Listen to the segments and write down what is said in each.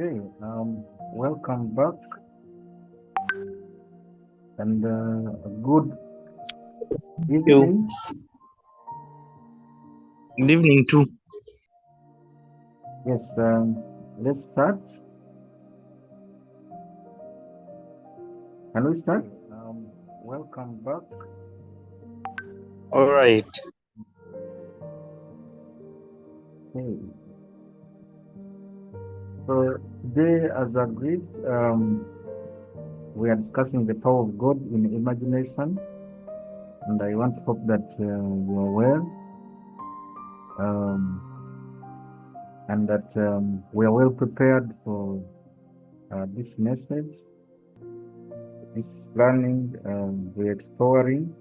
Okay, welcome back and good You. evening. Good evening too. Yes, let's start. Can we start? Welcome back. All right. Okay, so today, as agreed, we are discussing the power of God in imagination, and I want to hope that you are well um, and that we are well prepared for this message, this learning we're exploring.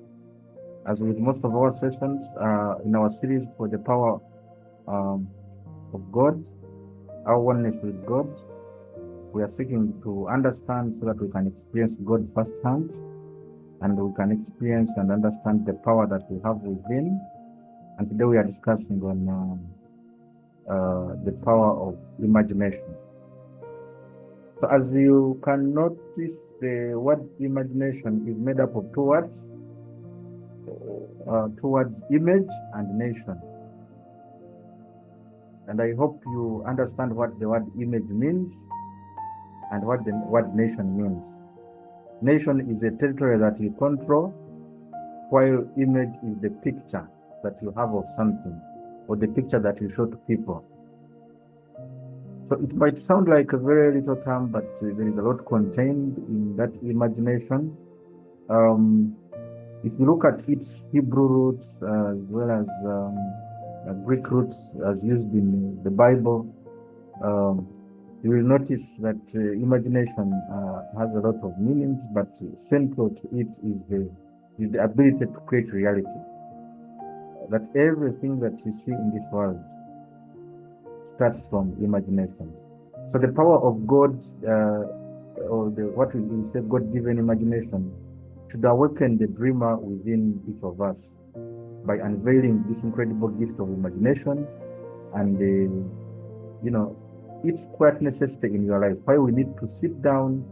As with most of our sessions in our series for the power um, of God, our oneness with God, we are seeking to understand so that we can experience God firsthand and we can experience and understand the power that we have within. And today we are discussing on the power of imagination. So as you can notice, the word imagination is made up of two words, image and nation. And I hope you understand what the word image means and what the word nation means. Nation is a territory that you control, while image is the picture that you have of something or the picture that you show to people. So it might sound like a very little term, but there is a lot contained in that imagination. If you look at its Hebrew roots as well as Greek roots as used in the Bible, you will notice that imagination has a lot of meanings, but central to it is the ability to create reality. That everything that you see in this world starts from imagination. So the power of God, or what we say God-given imagination, should awaken the dreamer within each of us by unveiling this incredible gift of imagination and its quiet necessity in your life. Why we need to sit down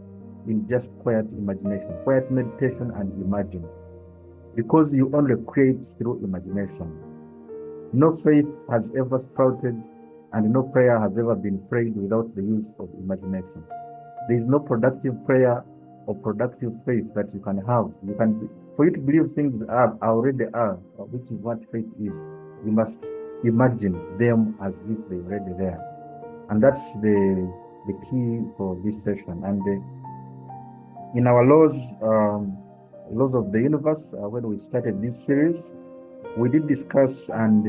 in just quiet imagination, quiet meditation, and imagine. Because you only create through imagination. No faith has ever sprouted, and no prayer has ever been prayed without the use of imagination. There is no productive prayer or productive faith that you can have. For you to believe things are already are, which is what faith is. You must imagine them as if they're already there. And that's the key for this session. And in our laws of the universe, when we started this series, we did discuss, and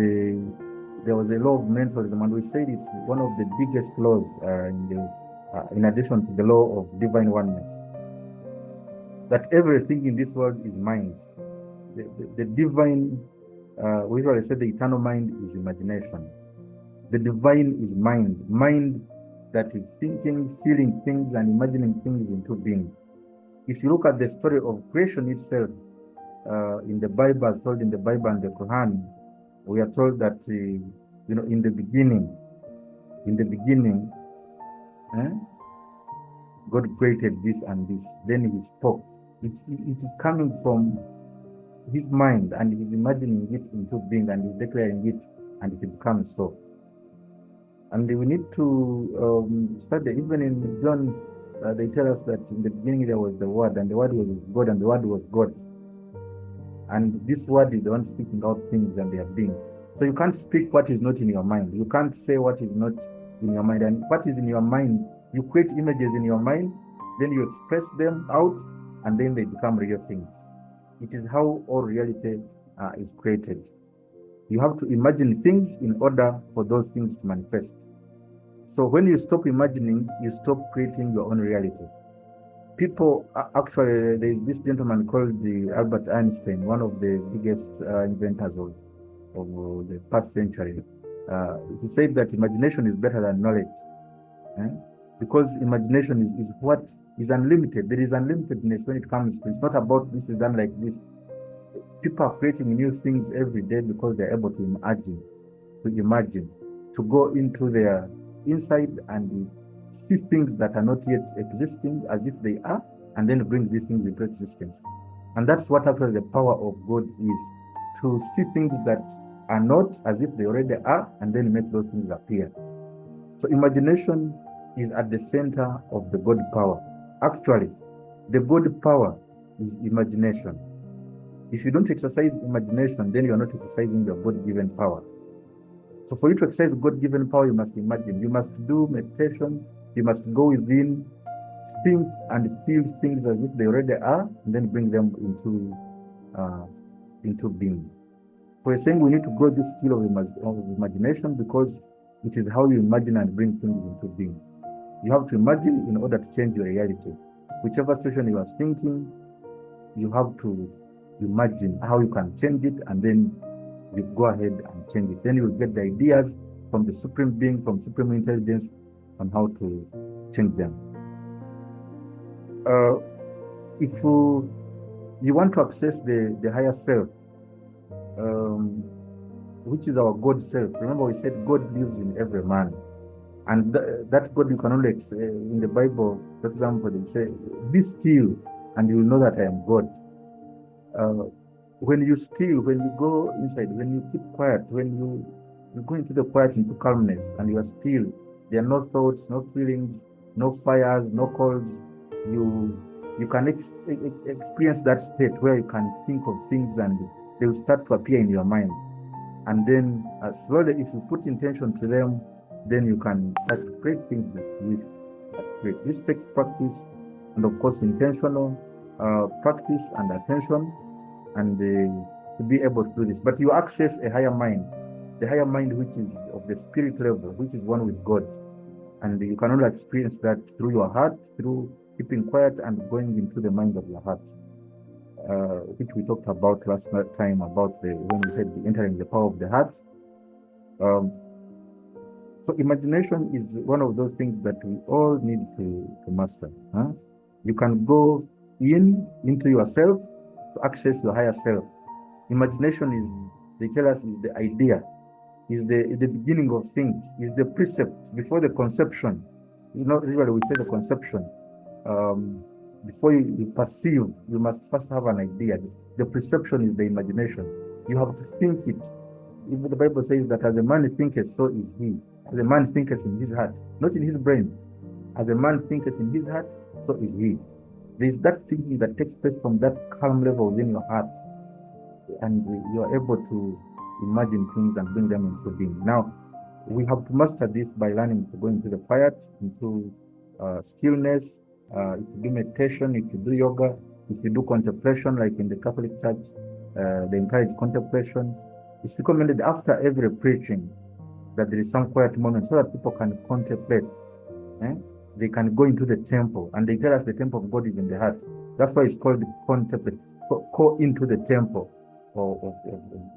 there was a law of mentalism, and we said it's one of the biggest laws in addition to the law of divine oneness. That everything in this world is mind. The divine, we usually say the eternal mind is imagination. The divine is mind. Mind that is thinking, feeling things, and imagining things into being. If you look at the story of creation itself, in the Bible, as told in the Bible and the Quran, we are told that, in the beginning, God created this and this. Then He spoke. It is coming from His mind, and He's imagining it into being, and He's declaring it, and it becomes so. And we need to study. Even in John, they tell us that in the beginning there was the Word, and the Word was with God, and the Word was God. And this Word is the one speaking out things, and they are being. So you can't speak what is not in your mind. You can't say what is not in your mind. And what is in your mind, you create images in your mind, then you express them out, and then they become real things. It is how all reality is created. You have to imagine things in order for those things to manifest. So when you stop imagining, you stop creating your own reality. People, actually, there is this gentleman called Albert Einstein, one of the biggest inventors of the past century. He said that imagination is better than knowledge. Because imagination is what is unlimited. There is unlimitedness when it comes to, it's not about this is done like this. People are creating new things every day because they're able to imagine, to go into their inside and see things that are not yet existing as if they are, and then bring these things into existence. And that's what actually the power of God is, to see things that are not as if they already are, and then make those things appear. So imagination is at the center of the God power. Actually, the God power is imagination. If you don't exercise imagination, then you are not exercising your God-given power. So for you to exercise God-given power, you must imagine. You must do meditation. You must go within, think and feel things as if they already are, and then bring them into being. So we're saying we need to grow this skill of imagination, because it is how you imagine and bring things into being. You have to imagine in order to change your reality. Whichever situation you are thinking, you have to imagine how you can change it, and then you go ahead and change it. Then you will get the ideas from the Supreme Being, from Supreme Intelligence, on how to change them. If you want to access the higher self, which is our God self. Remember, we said God lives in every man. And that God you can only, in the Bible, for example, they say, be still and you will know that I am God. When you still, when you go inside, when you keep quiet, when you go into the quiet, into calmness, and you are still, there are no thoughts, no feelings, no fires, no colds, you can experience that state where you can think of things and they will start to appear in your mind. And then slowly, if you put intention to them, then you can start to create things that you wish to create. This takes practice and, of course, intentional practice and attention, and to be able to do this. But you access a higher mind, the higher mind which is of the spirit level, which is one with God. And you can only experience that through your heart, through keeping quiet and going into the mind of your heart, which we talked about last time, about when we said entering the power of the heart. So imagination is one of those things that we all need to master. You can go into yourself to access your higher self. Imagination is, they tell us, is the idea, is the beginning of things, is the precept before the conception. You know, usually we say the conception. Before you perceive, you must first have an idea. The perception is the imagination. You have to think it. Even the Bible says that as a man thinketh, so is he. As a man thinketh in his heart, not in his brain. As a man thinketh in his heart, so is he. There is that thinking that takes place from that calm level within your heart, and you are able to imagine things and bring them into being. Now, we have to master this by learning to go into the quiet, into stillness. If you do meditation, if you do yoga, if you do contemplation, like in the Catholic Church, they encourage contemplation. It's recommended after every preaching that there is some quiet moment so that people can contemplate. They can go into the temple, and they tell us the temple of God is in the heart. That's why it's called contemplate. Go into the temple,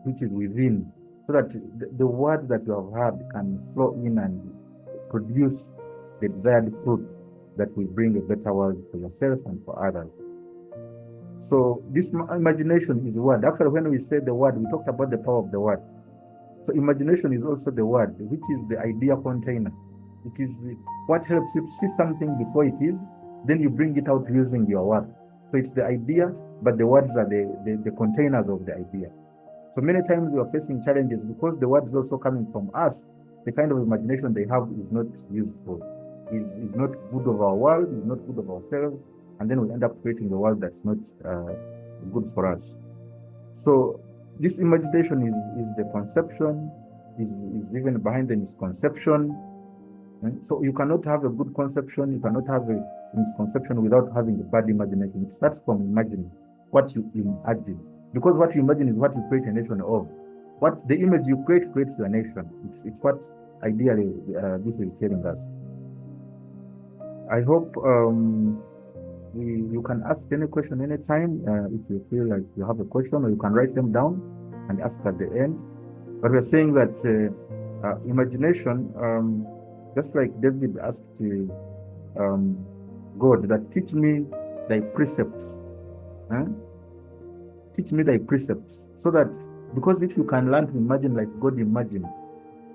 which is within, so that the word that you have heard can flow in and produce the desired fruit that will bring a better world for yourself and for others. So this imagination is word. Actually, when we say the word, we talked about the power of the word. So imagination is also the word, which is the idea container. It is what helps you to see something before it is, then you bring it out using your word. So it's the idea, but the words are the containers of the idea. So many times we are facing challenges because the word is also coming from us. The kind of imagination they have is not useful, is not good of our world, is not good of ourselves, and then we end up creating a world that's not good for us. So this imagination is the conception, is even behind the misconception. So you cannot have a good conception, you cannot have a misconception without having a bad imagination. It starts from imagining what you imagine, because what you imagine is what you create a nation of. What the image you create creates your nation. It's what ideally this is telling us. I hope you can ask any question anytime if you feel like you have a question, or you can write them down and ask at the end. But we're saying that imagination, just like David asked God, that teach me thy precepts. Teach me thy precepts, so that, because if you can learn to imagine like God imagined,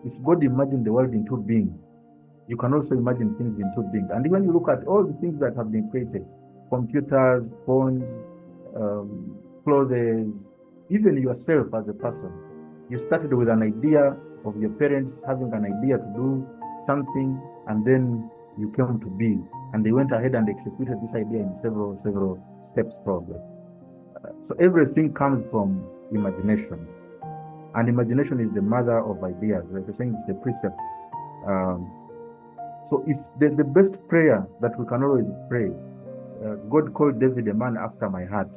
if God imagined the world into being, you can also imagine things into being. And when you look at all the things that have been created, computers, phones, clothes, even yourself as a person, you started with an idea of your parents having an idea to do something, and then you came to be, and they went ahead and executed this idea in several steps probably. So everything comes from imagination, and imagination is the mother of ideas. Like I saying, it's the precept. So if the best prayer that we can always pray, God called David a man after my heart.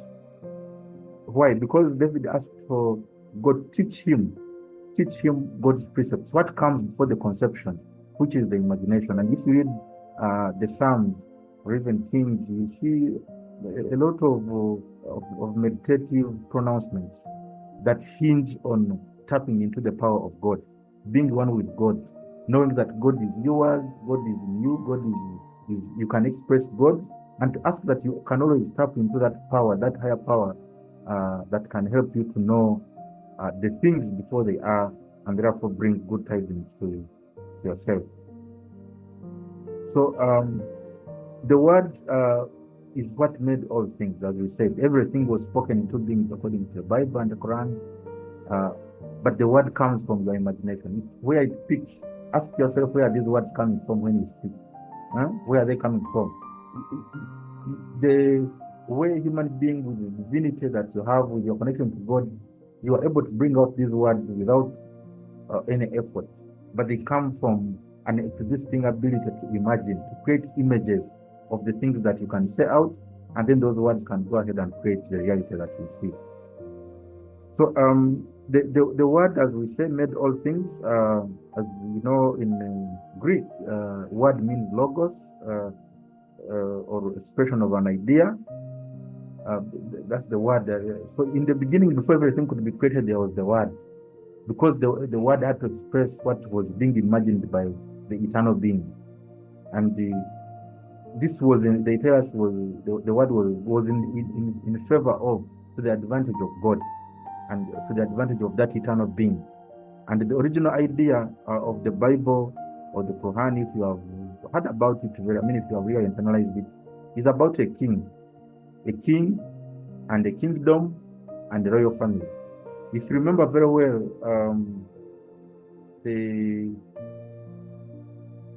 Why? Because David asked for God teach him God's precepts. What comes before the conception, which is the imagination. And if you read the Psalms or even Kings, you see a lot of meditative pronouncements that hinge on tapping into the power of God, being one with God, knowing that God is yours, God is in you, God is you can express God, and to ask that you can always tap into that power, that higher power that can help you to know the things before they are, and therefore bring good tidings to yourself. So the word is what made all things, as we said. Everything was spoken into being according to the Bible and the Quran, but the word comes from your imagination. It's where it picks. Ask yourself, where are these words coming from when you speak? Where are they coming from? The way human being with the divinity that you have, with your connection to God, you are able to bring out these words without any effort, but they come from an existing ability to imagine, to create images of the things that you can say out, and then those words can go ahead and create the reality that you see. So the word, as we say, made all things. As you know, in Greek, word means logos, or expression of an idea. That's the word. So in the beginning, before everything could be created, there was the word, because the word had to express what was being imagined by the eternal being. And this was in, they tell us, was the word was in favor of, to the advantage of God, and to the advantage of that eternal being. And the original idea of the Bible or the Quran, if you have heard about it, if you have really internalized it, is about a king and a kingdom and the royal family. If you remember very well,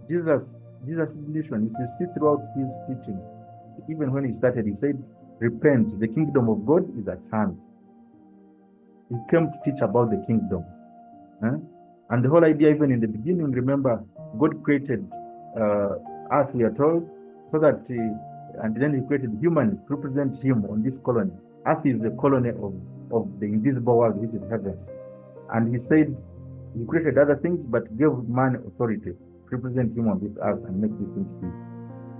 Jesus' mission, if you see throughout his teaching, even when he started, he said, repent, the kingdom of God is at hand. He came to teach about the kingdom. And the whole idea, even in the beginning, remember, God created earth, we are told, so that, and then he created humans to represent him on this colony. Earth is the colony of the invisible world, which is heaven. And he said, he created other things, but gave man authority to represent him on this earth and make these things be.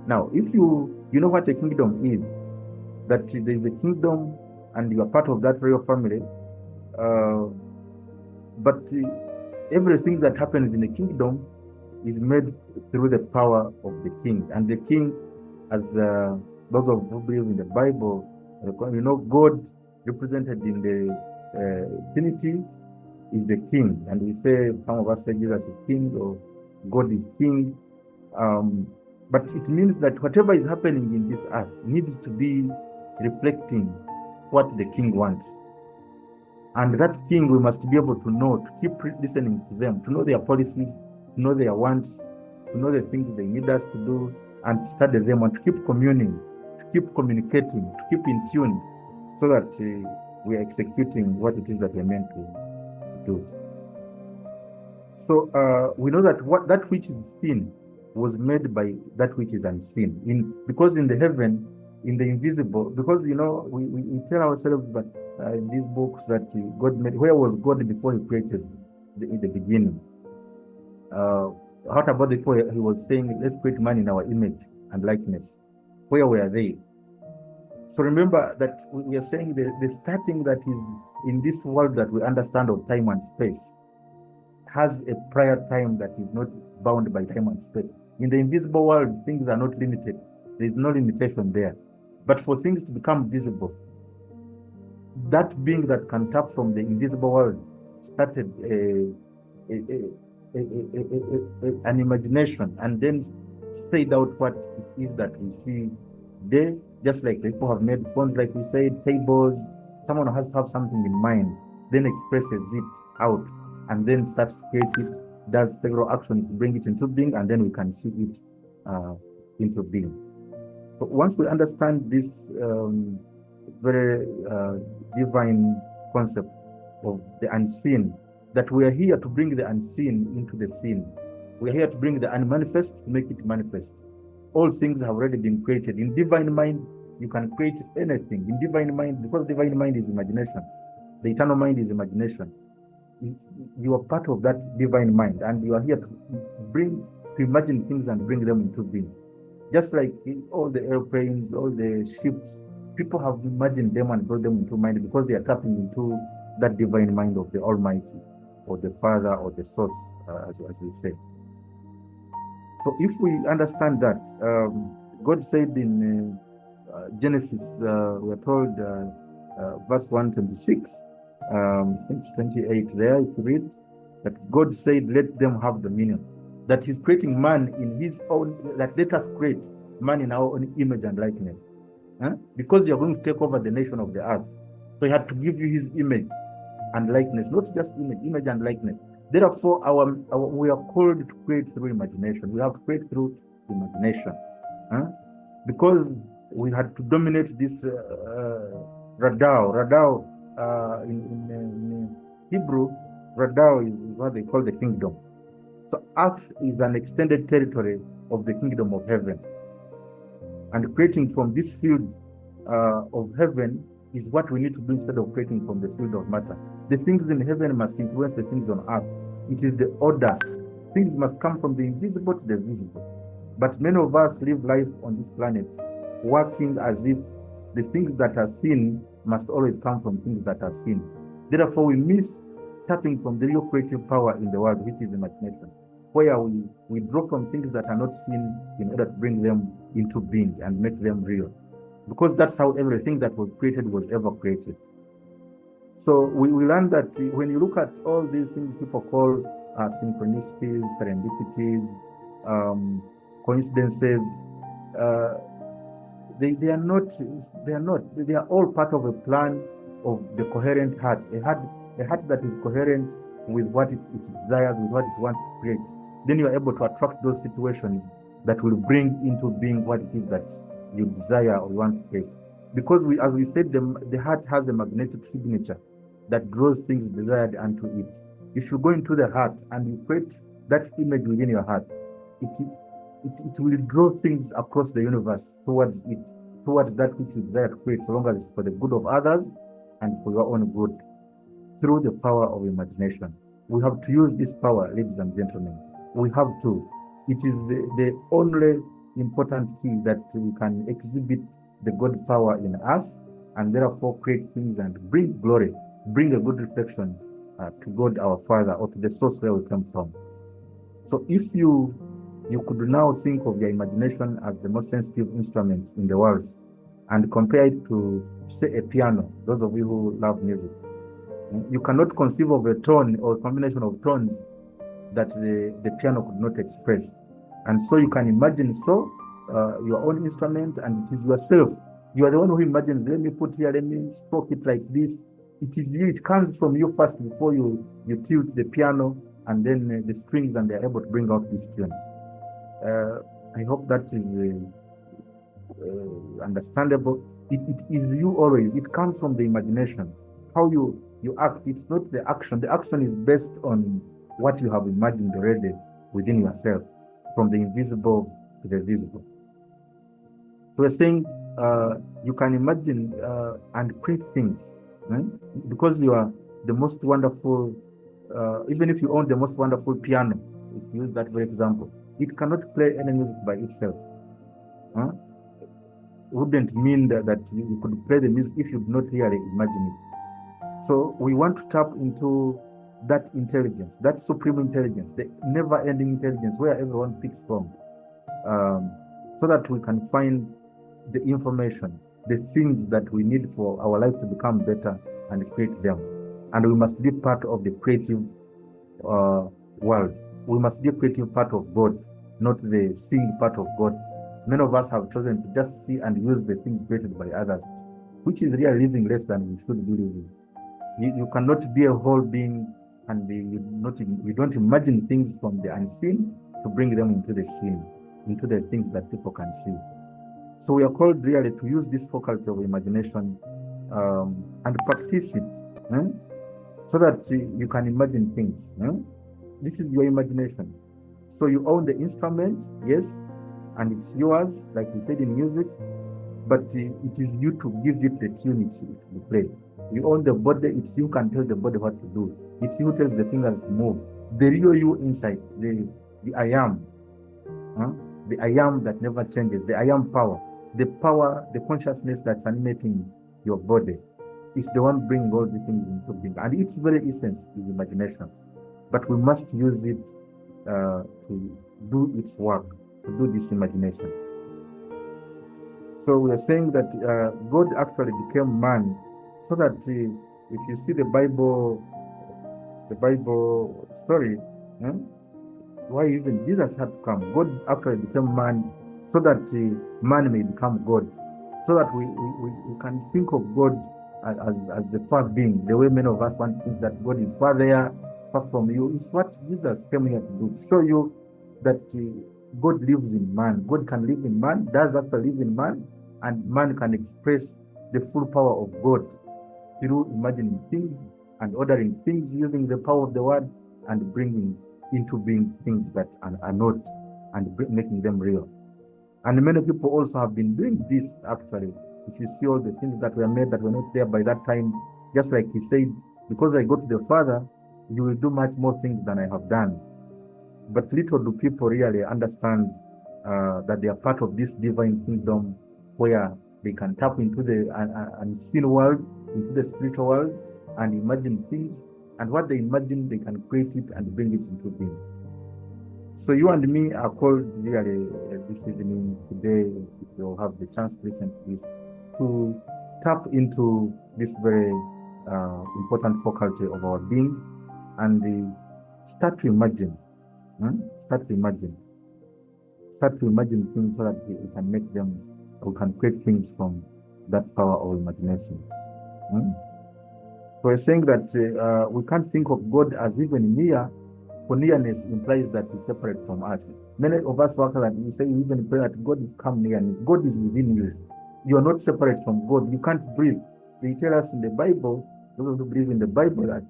Now, if you know what a kingdom is, that there is a kingdom and you are part of that royal family, but everything that happens in the kingdom is made through the power of the king. And the king, as those of who believe in the Bible, God represented in the Trinity is the king. And we say, some of us say Jesus is king or God is king. But it means that whatever is happening in this earth needs to be reflecting what the king wants. And that king, we must be able to know, to keep listening to them, to know their policies, to know their wants, to know the things they need us to do, and to study them, and to keep communing, to keep communicating, to keep in tune, so that we are executing what it is that we're meant to do. So we know that that which is seen was made by that which is unseen. Because in the heaven, in the invisible, because we tell ourselves that in these books that God made, where was God before he created in the beginning? What about before he was saying, let's create man in our image and likeness? Where were they? So remember that we are saying the starting that is in this world that we understand of time and space has a prior time that is not bound by time and space. In the invisible world, things are not limited. There is no limitation there. But for things to become visible, that being that can tap from the invisible world started an imagination and then said out what it is that we see there. Just like people have made phones, like we said, tables. Someone has to have something in mind, then expresses it out, and then starts to create it, does several actions to bring it into being, and then we can see it into being. But once we understand this very divine concept of the unseen, that we are here to bring the unseen into the seen. We are here to bring the unmanifest to make it manifest. All things have already been created. In divine mind, you can create anything. In divine mind, because divine mind is imagination. The eternal mind is imagination. You are part of that divine mind, and you are here to imagine things and bring them into being. Just like all the airplanes, all the ships, people have imagined them and brought them into mind because they are tapping into that divine mind of the Almighty, or the Father, or the Source, as we say. So if we understand that, God said in Genesis, we are told, verse 126, 28 there, if you read, that God said, let them have dominion. That he's creating man in his own, that let us create man in our own image and likeness. Because you're going to take over the nation of the earth. So he had to give you his image and likeness, not just image and likeness. Therefore, we are called to create through imagination. We have to create through imagination. Because we had to dominate this radao. Radao, in Hebrew, radao is what they call the kingdom. So earth is an extended territory of the kingdom of heaven. And creating from this field of heaven is what we need to do instead of creating from the field of matter. The things in heaven must influence the things on earth. It is the order. Things must come from the invisible to the visible. But many of us live life on this planet working as if the things that are seen must always come from things that are seen. Therefore, we miss tapping from the real creative power in the world, which is imagination, where we draw from things that are not seen in order to bring them into being and make them real. Because that's how everything that was created was ever created. So we learn that when you look at all these things people call synchronicities, serendipities, coincidences, they are all part of a plan of the coherent heart, a heart that is coherent with what it desires, with what it wants to create. Then you are able to attract those situations that will bring into being what it is that you desire or you want to create. Because as we said, the heart has a magnetic signature that draws things desired unto it. If you go into the heart and you create that image within your heart, it will draw things across the universe towards that which you desire to create, so long as it's for the good of others and for your own good, through the power of imagination. We have to use this power, ladies and gentlemen. We have to. It is the only important key that we can exhibit the God power in us, and therefore create things and bring glory, bring a good reflection to God our Father, or to the source where we come from. So if you could now think of your imagination as the most sensitive instrument in the world, and compare it to, say, a piano. Those of you who love music, you cannot conceive of a tone or a combination of tones that the piano could not express. And so you can imagine your own instrument, and it is yourself. You are the one who imagines, let me put here, let me stroke it like this. It is you, it comes from you first before you tilt the piano, and then the strings, and they're able to bring out this tune. I hope that is understandable. It is you always. It comes from the imagination. How you act, it's not the action. The action is based on what you have imagined already within yourself, from the invisible to the visible. So we're saying you can imagine and create things, right? Because you are the most wonderful, even if you own the most wonderful piano, if you use that for example, it cannot play any music by itself. Wouldn't mean that you could play the music if you do not really imagine it. So we want to tap into that intelligence, that supreme intelligence, the never-ending intelligence where everyone picks from, so that we can find the information, the things that we need for our life to become better and create them. And we must be part of the creative world. we must be a creative part of God, not the seeing part of God. Many of us have chosen to just see and use the things created by others, which is really living less than we should be living. You cannot be a whole being and you don't imagine things from the unseen to bring them into the seen, into the things that people can see. So we are called really to use this faculty of imagination and practice it, so that you can imagine things. This is your imagination. So you own the instrument, yes, and it's yours, like we said in music, but it is you to give it the tune to play. You own the body, it's you can tell the body what to do. It's you who tells the fingers to move. The real you inside, the I am, the I am that never changes, the I am power, the consciousness that's animating your body is the one bringing all the things into being. And its very essence is imagination. But we must use it to do its work, to do this imagination. So we are saying that God actually became man, so that if you see the Bible story, why even Jesus had to come. God actually became man so that man may become God, so that we can think of God as the far being, the way many of us want to think that God is far there, far from you. It's what Jesus came here to do, to show you that God lives in man. God can live in man, does actually live in man, and man can express the full power of God through imagining things and ordering things using the power of the word and bringing into being things that are not, and making them real. And many people also have been doing this actually. If you see all the things that were made that were not there by that time, just like he said, because I go to the Father, you will do much more things than I have done. But little do people really understand that they are part of this divine kingdom where they can tap into the unseen world, into the spiritual world, and imagine things. And what they imagine, they can create it and bring it into being. So you and me are called really this evening, today, if you'll have the chance to listen to this, to tap into this very important faculty of our being and start to imagine. Start to imagine things so that we can make them, we can create things from that power of imagination. So we're saying that we can't think of God as even near, for nearness implies that he's separate from us. Many of us work that we say, we even pray that God will come near me. God is within you. You are not separate from God. You can't breathe. They tell us in the Bible, those who believe in the Bible, that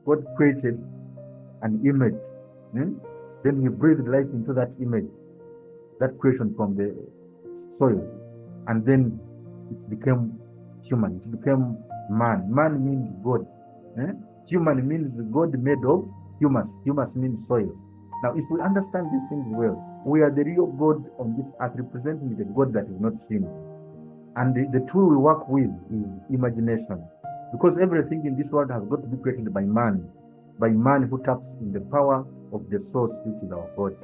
God created an image. Then he breathed life into that image, that creation from the soil. And then it became human. It became man. Man means God. Human means God made of humus. Humus means soil. Now, if we understand these things well, we are the real God on this earth, representing the God that is not seen. And the tool we work with is imagination. Because everything in this world has got to be created by man who taps in the power of the source, which is our God.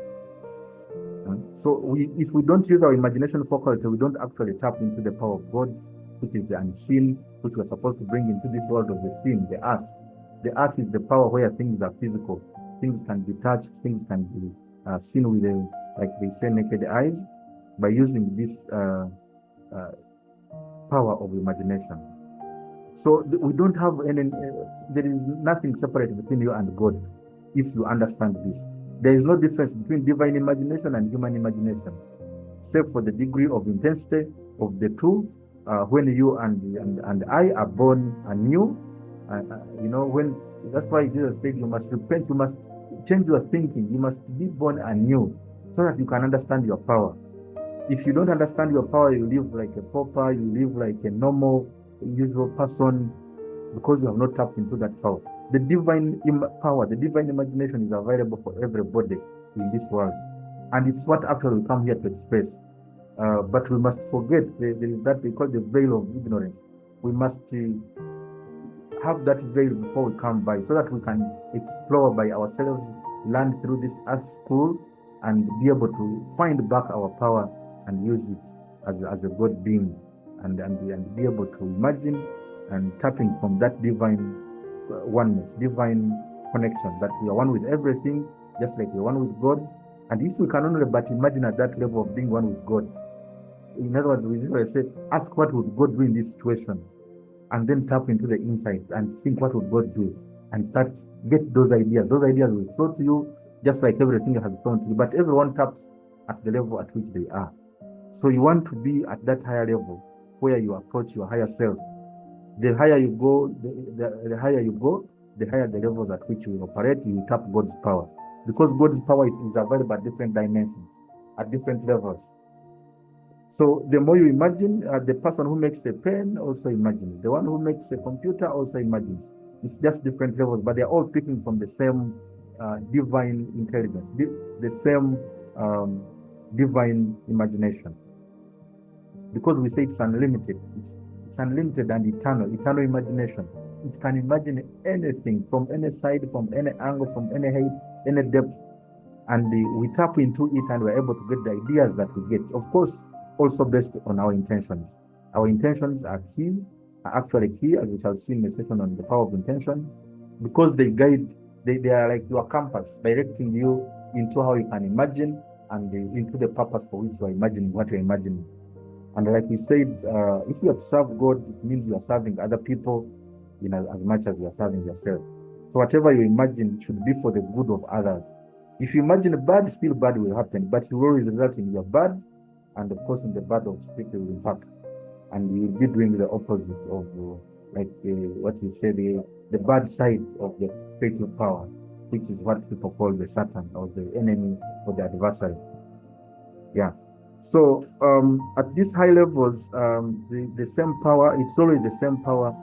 So if we don't use our imagination faculty, we don't actually tap into the power of God, which is the unseen, which we're supposed to bring into this world of the seen, the earth. The earth is the power where things are physical. Things can be touched, things can be seen with, like they say, naked eyes, by using this power of imagination. So we don't have any, there is nothing separate between you and God, if you understand this. There is no difference between divine imagination and human imagination, except for the degree of intensity of the two. When you and I are born anew, when that's why Jesus said you must repent, you must change your thinking, you must be born anew, so that you can understand your power. If you don't understand your power, you live like a pauper, you live like a normal, usual person, because you have not tapped into that power. The divine power, the divine imagination is available for everybody in this world. And it's what actually we come here to express. But we must forget, there is that they call the veil of ignorance. We must have that veil before we come by, so that we can explore by ourselves, learn through this art school, and be able to find back our power and use it as a God being, and be able to imagine and tapping from that divine oneness, divine connection, that we are one with everything, just like we're one with God. And if we can only but imagine at that level of being one with God, in other words, we usually say, ask what would God do in this situation, and then tap into the insight and think what would God do, and start get those ideas. Those ideas will flow to you just like everything has flown to you, but everyone taps at the level at which they are. So you want to be at that higher level where you approach your higher self. The higher you go, the higher you go, the higher the levels at which you operate, you tap God's power. Because God's power is available at different dimensions, at different levels. So the more you imagine, the person who makes a pen also imagines. The one who makes a computer also imagines. It's just different levels, but they're all picking from the same divine intelligence, the same divine imagination. Because we say it's unlimited. It's unlimited and eternal imagination. It can imagine anything from any side, from any angle, from any height, any depth. And we tap into it and we're able to get the ideas that we get. Of course, also based on our intentions. Our intentions are actually key, as we shall see in the session on the power of intention, because they guide, they are like your compass, directing you into how you can imagine and into the purpose for which you are imagining what you're imagining. And like we said, if you are to serve God, it means you are serving other people, as much as you are serving yourself. So whatever you imagine should be for the good of others. If you imagine bad, still bad will happen, but you will always result in your bad, and of course in the bad of spiritual impact. And you will be doing the opposite of what you say, the bad side of the creative power, which is what people call the Satan or the enemy or the adversary. Yeah. So at these high levels, the same power, it's always the same power,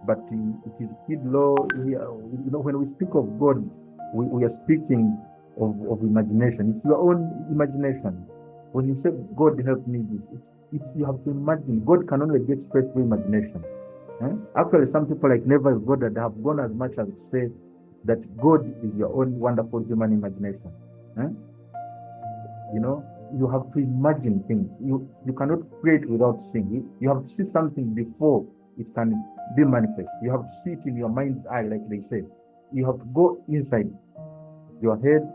but it is kid low here. When we speak of God, we are speaking of imagination. It's your own imagination. When you say, God help me this, you have to imagine. God can only be expressed through imagination. Actually, some people never have God that have gone as much as to say that God is your own wonderful human imagination. You have to imagine things. You cannot create without seeing. You have to see something before it can be manifest. You have to see it in your mind's eye, like they say. You have to go inside your head,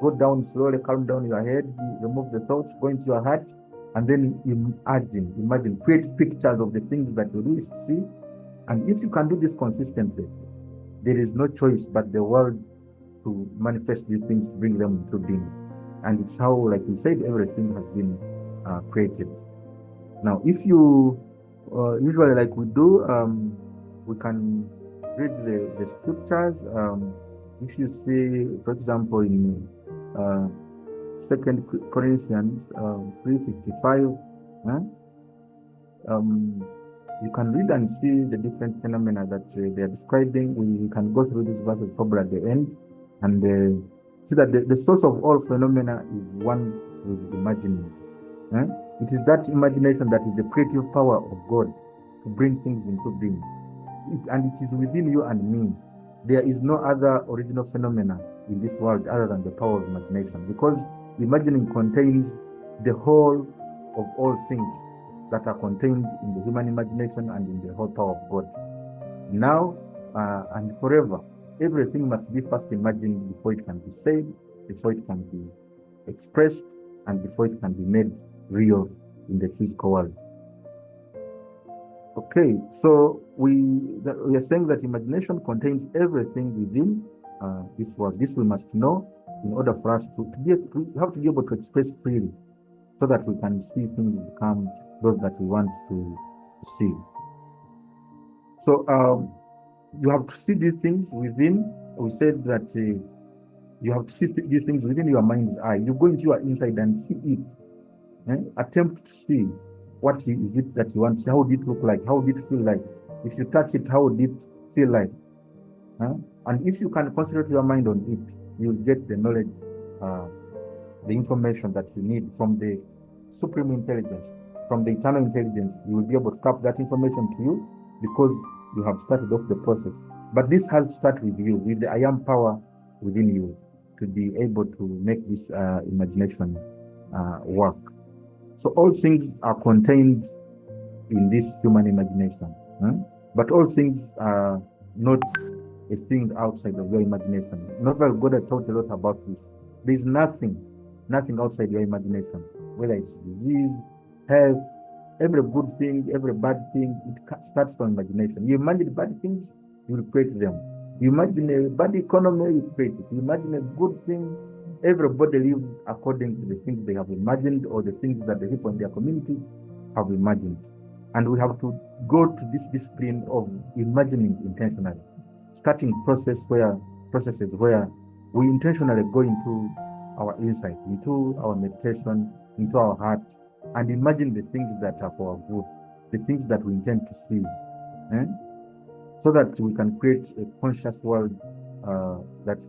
go down slowly, calm down your head, remove the thoughts, go into your heart, and then imagine, create pictures of the things that you wish to see. And if you can do this consistently, there is no choice but the world to manifest these things, to bring them into being. And it's how, like we said, everything has been created. Now, if you usually, like we do, we can read the scriptures. If you see, for example, in 2 Corinthians 3:55, you can read and see the different phenomena that they are describing. We can go through these verses probably at the end and see that the source of all phenomena is one with imagining. It is that imagination that is the creative power of God to bring things into being. And it is within you and me. There is no other original phenomena in this world other than the power of imagination, because imagining contains the whole of all things that are contained in the human imagination and in the whole power of God. Now and forever, everything must be first imagined before it can be said, before it can be expressed, and before it can be made real in the physical world. Okay, so we are saying that imagination contains everything within this world. This we must know in order for us to have to be able to express freely, so that we can see things become those that we want to see. So you have to see these things within. We said that you have to see these things within your mind's eye. You go into your inside and see it. Attempt to see what is it that you want to see. How did it look like? How did it feel like? If you touch it, how did it feel like? And if you can concentrate your mind on it, you'll get the knowledge, the information that you need from the supreme intelligence, from the eternal intelligence. You will be able to tap that information to you because you have started off the process. But this has to start with you, with the I am power within you, to be able to make this imagination work. So all things are contained in this human imagination, but all things are not a thing outside of your imagination. Novel God had taught a lot about this. There's nothing outside your imagination, whether it's disease, health, every good thing, every bad thing, it starts from imagination. You imagine bad things, you will create them. You imagine a bad economy, you create it. You imagine a good thing, everybody lives according to the things they have imagined or the things that the people in their community have imagined. And we have to go to this discipline of imagining intentionally, starting processes where we intentionally go into our insight, into our meditation, into our heart, and imagine the things that are for our good, the things that we intend to see, so that we can create a conscious world that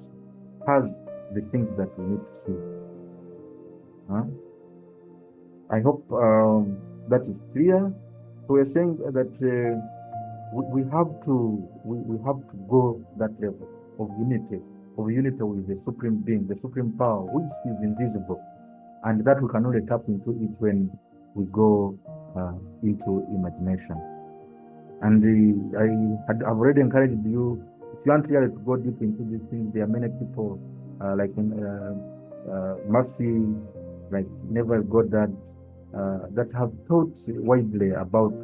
has the things that we need to see. I hope that is clear. So we're saying that we have to go that level of unity with the supreme being, the supreme power, which is invisible, and that we can only tap into it when we go into imagination. And I've already encouraged you, if you want really to go deep into these things, there are many people like Murphy, like Neville Goddard, that have taught widely about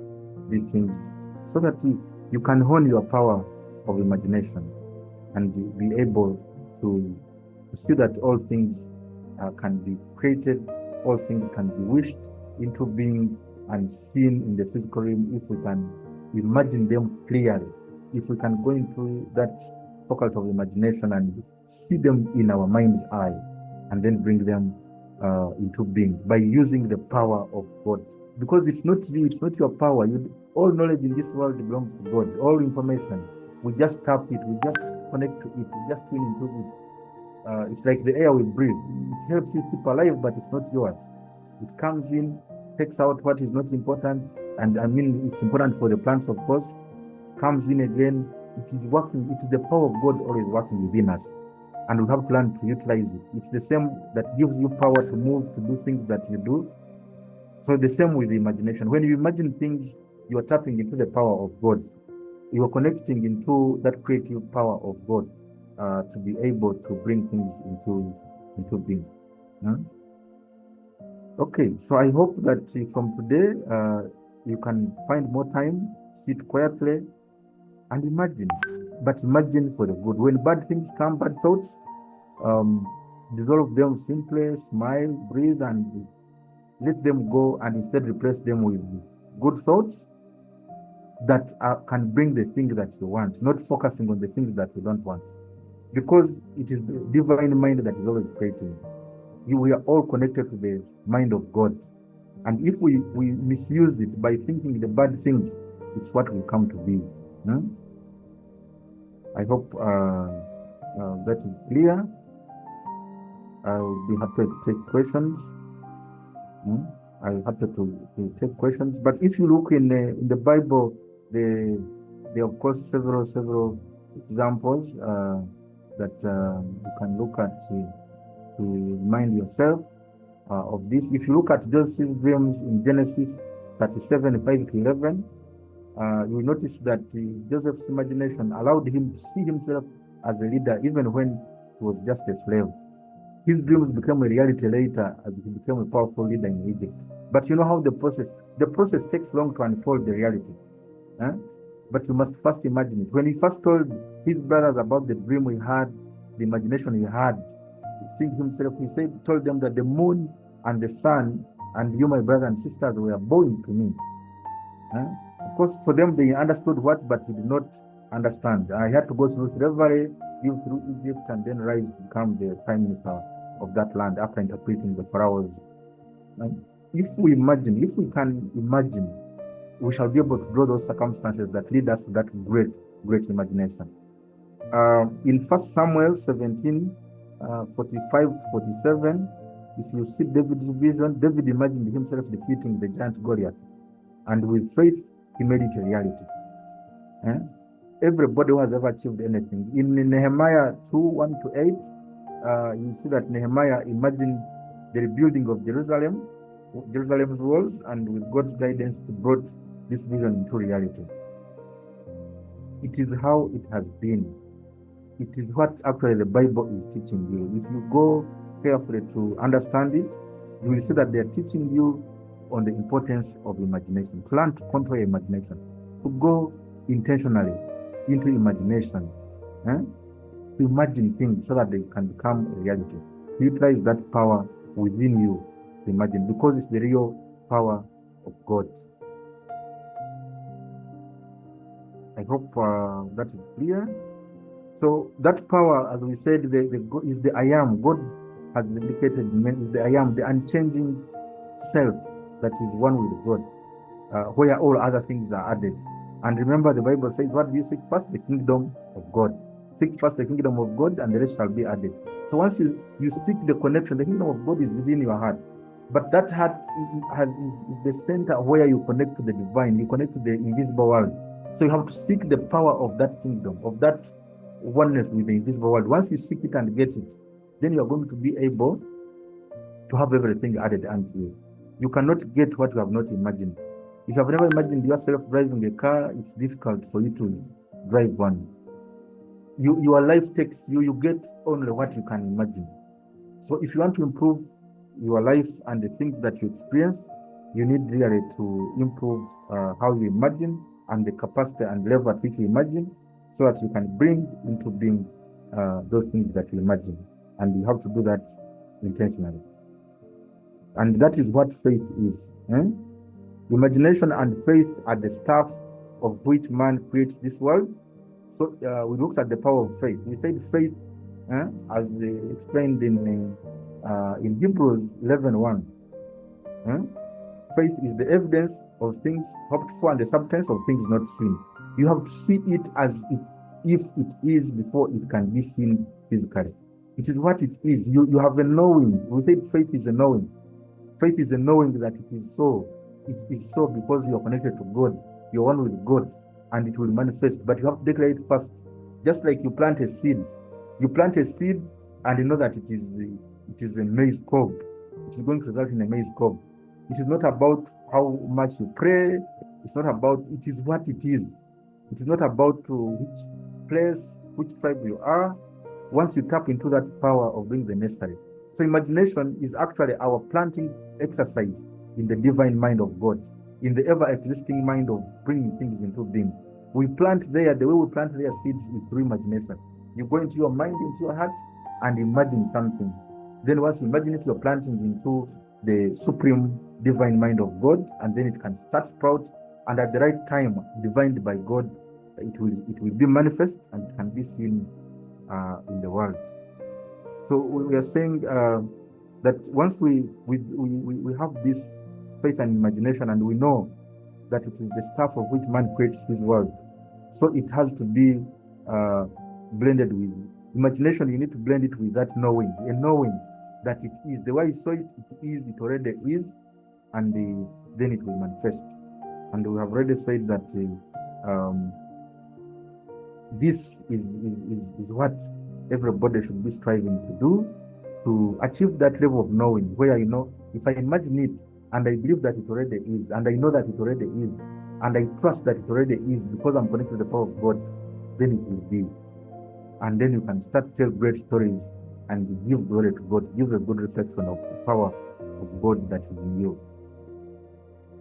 these things, so that you can hone your power of imagination and be able to see that all things can be created, all things can be wished into being and seen in the physical realm if we can imagine them clearly, if we can go into that faculty of imagination and see them in our mind's eye, and then bring them into being by using the power of God. Because it's not you, it's not your power. All knowledge in this world belongs to God. All information, we just tap it, we just connect to it, we just tune into it. It's like the air we breathe. It helps you keep alive, but it's not yours. It comes in, takes out what is not important, and I mean it's important for the plants, of course. Comes in again. It is working. It is the power of God always working within us, and we have to learn to utilize it. It's the same that gives you power to move, to do things that you do. So the same with the imagination. When you imagine things, you are tapping into the power of God. You are connecting into that creative power of God to be able to bring things into being. Okay, so I hope that from today you can find more time, sit quietly, and imagine. But imagine for the good. When bad things come, bad thoughts, dissolve them simply, smile, breathe, and let them go, and instead replace them with good thoughts that can bring the things that you want, not focusing on the things that you don't want. Because it is the divine mind that is always creating. We are all connected to the mind of God. And if we misuse it by thinking the bad things, it's what will come to be. I hope that is clear. I'll be happy to take questions. I'm happy to take questions. But if you look in the Bible, there are of course several examples that you can look at to remind yourself of this. If you look at Joseph's dreams in Genesis 37:5-11, you will notice that Joseph's imagination allowed him to see himself as a leader even when he was just a slave. His dreams became a reality later as he became a powerful leader in Egypt. But you know how the process takes long to unfold the reality. But you must first imagine it. When he first told his brothers about the dream he had, the imagination he had, seeing himself, he told them that the moon and the sun and you, my brothers and sisters, were bowing to me. Of course, for them, they understood what, but he did not understand. I had to go through slavery, live through Egypt, and then rise to become the prime minister of that land after interpreting the pharaohs. If we can imagine, we shall be able to draw those circumstances that lead us to that great imagination. In 1 Samuel 17:45-47, if you see David's vision, David imagined himself defeating the giant Goliath, and with faith, he made it a reality. Everybody who has ever achieved anything. In Nehemiah 2:1-8, you see that Nehemiah imagined the rebuilding of Jerusalem's walls, and with God's guidance, he brought this vision into reality. It is how it has been. it is what actually the Bible is teaching you. If you go carefully to understand it, you will see that they are teaching you on the importance of imagination. To learn to control your imagination, to go intentionally into imagination, to imagine things so that they can become a reality. To utilize that power within you to imagine, because it's the real power of God. I hope that is clear. So that power, as we said, is the I am. God has indicated is the I am, the unchanging self that is one with God, where all other things are added. And remember, the Bible says, what do you seek first? The kingdom of God. Seek first the kingdom of God, and the rest shall be added. So once you seek the connection, the kingdom of God is within your heart. But that heart is the center where you connect to the divine, you connect to the invisible world. So you have to seek the power of that kingdom, of that oneness with the invisible world. Once you seek it and get it, then you are going to be able to have everything added unto you. You cannot get what you have not imagined. If you have never imagined yourself driving a car, it's difficult for you to drive one. Your life takes you, you get only what you can imagine. So if you want to improve your life and the things that you experience, you need really to improve how you imagine and the capacity and level at which you imagine, so that you can bring into being those things that you imagine. And you have to do that intentionally. And that is what faith is. Imagination and faith are the stuff of which man creates this world. So we looked at the power of faith. We said faith, as explained in Hebrews 11:1. Faith is the evidence of things hoped for and the substance of things not seen. You have to see it as if it is before it can be seen physically. It is what it is. You have a knowing. We said faith is a knowing. Faith is a knowing that it is so. It is so because you are connected to God. You are one with God, and it will manifest. But you have to declare it first. Just like you plant a seed. You plant a seed and you know that it is a maize cob. It is going to result in a maize cob. It is not about how much you pray. It's not about, it is what it is. It is not about which place, which tribe you are. Once you tap into that power of doing the necessary. So imagination is actually our planting exercise in the divine mind of God, in the ever-existing mind of bringing things into being. We plant there, the way we plant their seeds is through imagination. You go into your mind, into your heart, and imagine something. Then once you imagine it, you're planting into the supreme divine mind of God, and then it can start sprout, and at the right time, divined by God, it will be manifest and it can be seen in the world. So we are saying that once we have this faith and imagination, and we know that it is the stuff of which man creates his world, so it has to be blended with imagination. You need to blend it with that knowing, a knowing that it is the way you saw it. It already is, and then it will manifest. And we have already said that this is what everybody should be striving to do, to achieve that level of knowing, where you know, if I imagine it and I believe that it already is, and I know that it already is, and I trust that it already is because I'm connected to the power of God, then it will be. And then you can start to tell great stories and give glory to God, give a good reflection of the power of God that is in you.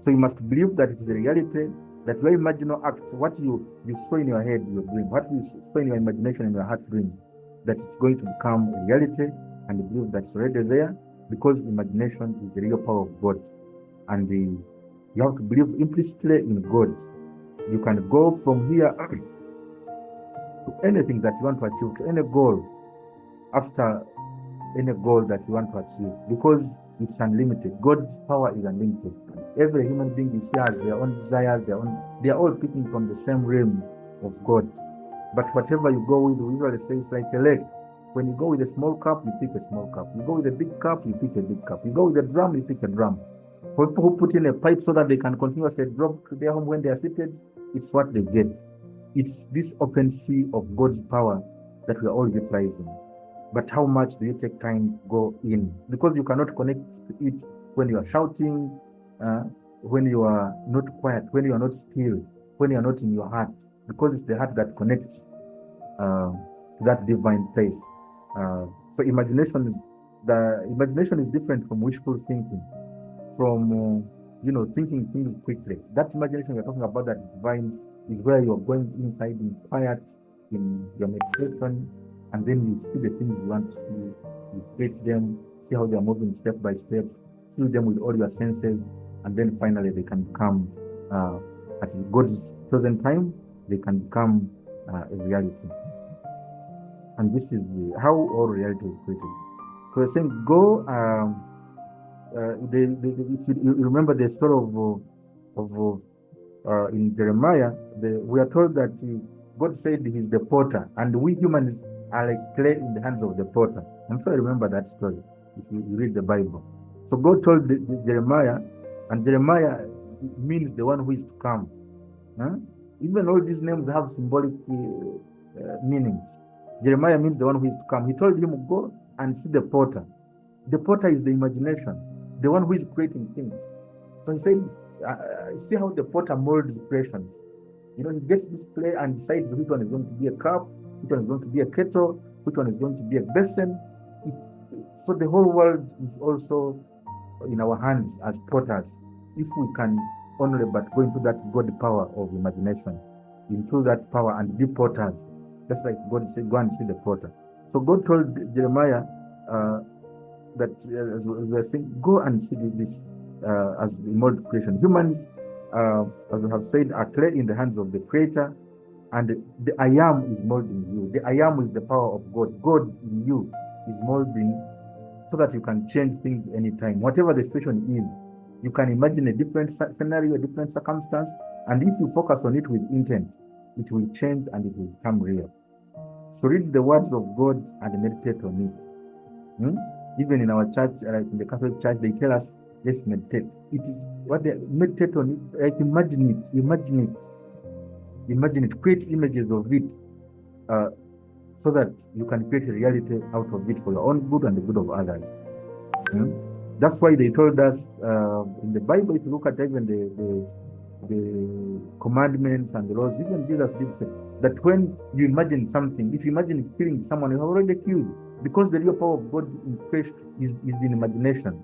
So you must believe that it is a reality, that your imaginal act, what you saw in your head, you're doing, what you saw in your imagination, in your heart doing, that it's going to become a reality, and you believe that's already there, because imagination is the real power of God. And you have to believe implicitly in God. You can go from here to anything that you want to achieve, to any goal, after any goal that you want to achieve, because it's unlimited. God's power is unlimited. Every human being you see has their own desires, they are all picking from the same realm of God. But whatever you go with, we usually say it's like a lake. When you go with a small cup, you pick a small cup. You go with a big cup, you pick a big cup. You go with a drum, you pick a drum. For people who put in a pipe so that they can continuously drop to their home when they are seated, it's what they get. It's this open sea of God's power that we are all utilizing. But how much do you take time to go in? Because you cannot connect to it when you are shouting, when you are not quiet, when you are not still, when you are not in your heart. Because it's the heart that connects to that divine place. So imagination is different from wishful thinking, from thinking things quickly. That imagination we're talking about, that divine, is where you're going inside in quiet, in your meditation, and then you see the things you want to see, you create them, see how they're moving step by step, feel them with all your senses, and then finally they can become, at God's chosen time, they can become a reality. And this is how all reality is created. So we're saying, go. If you remember the story of in Jeremiah, we are told that God said He's the potter, and we humans are like clay in the hands of the potter. I'm sure you remember that story if you read the Bible. So God told Jeremiah, and Jeremiah means the one who is to come. Even all these names have symbolic meanings. Jeremiah means the one who is to come. He told him, go and see the potter. The potter is the imagination, the one who is creating things. So he said, see how the potter molds creations. He gets this clay and decides which one is going to be a cup, which one is going to be a kettle, which one is going to be a basin. So the whole world is also in our hands as potters, if we can only but go into that God power of imagination, into that power and be potters, just like God said, go and see the potter. So God told Jeremiah that, as we were saying, go and see this as the mold creation. Humans, as we have said, are clay in the hands of the Creator, and the I am is molding you. The I am is the power of God. God in you is molding, so that you can change things anytime. Whatever the situation is, you can imagine a different scenario, a different circumstance, and if you focus on it with intent, it will change and it will become real. So read the words of God and meditate on it. Even in our church, like in the Catholic Church, they tell us, let's meditate. It is what they meditate on it, like imagine it, create images of it, so that you can create a reality out of it for your own good and the good of others. That's why they told us in the Bible, if you look at even the commandments and the laws, even Jesus did say that when you imagine something, if you imagine killing someone, you have already killed, because the real power of God in creation is in imagination.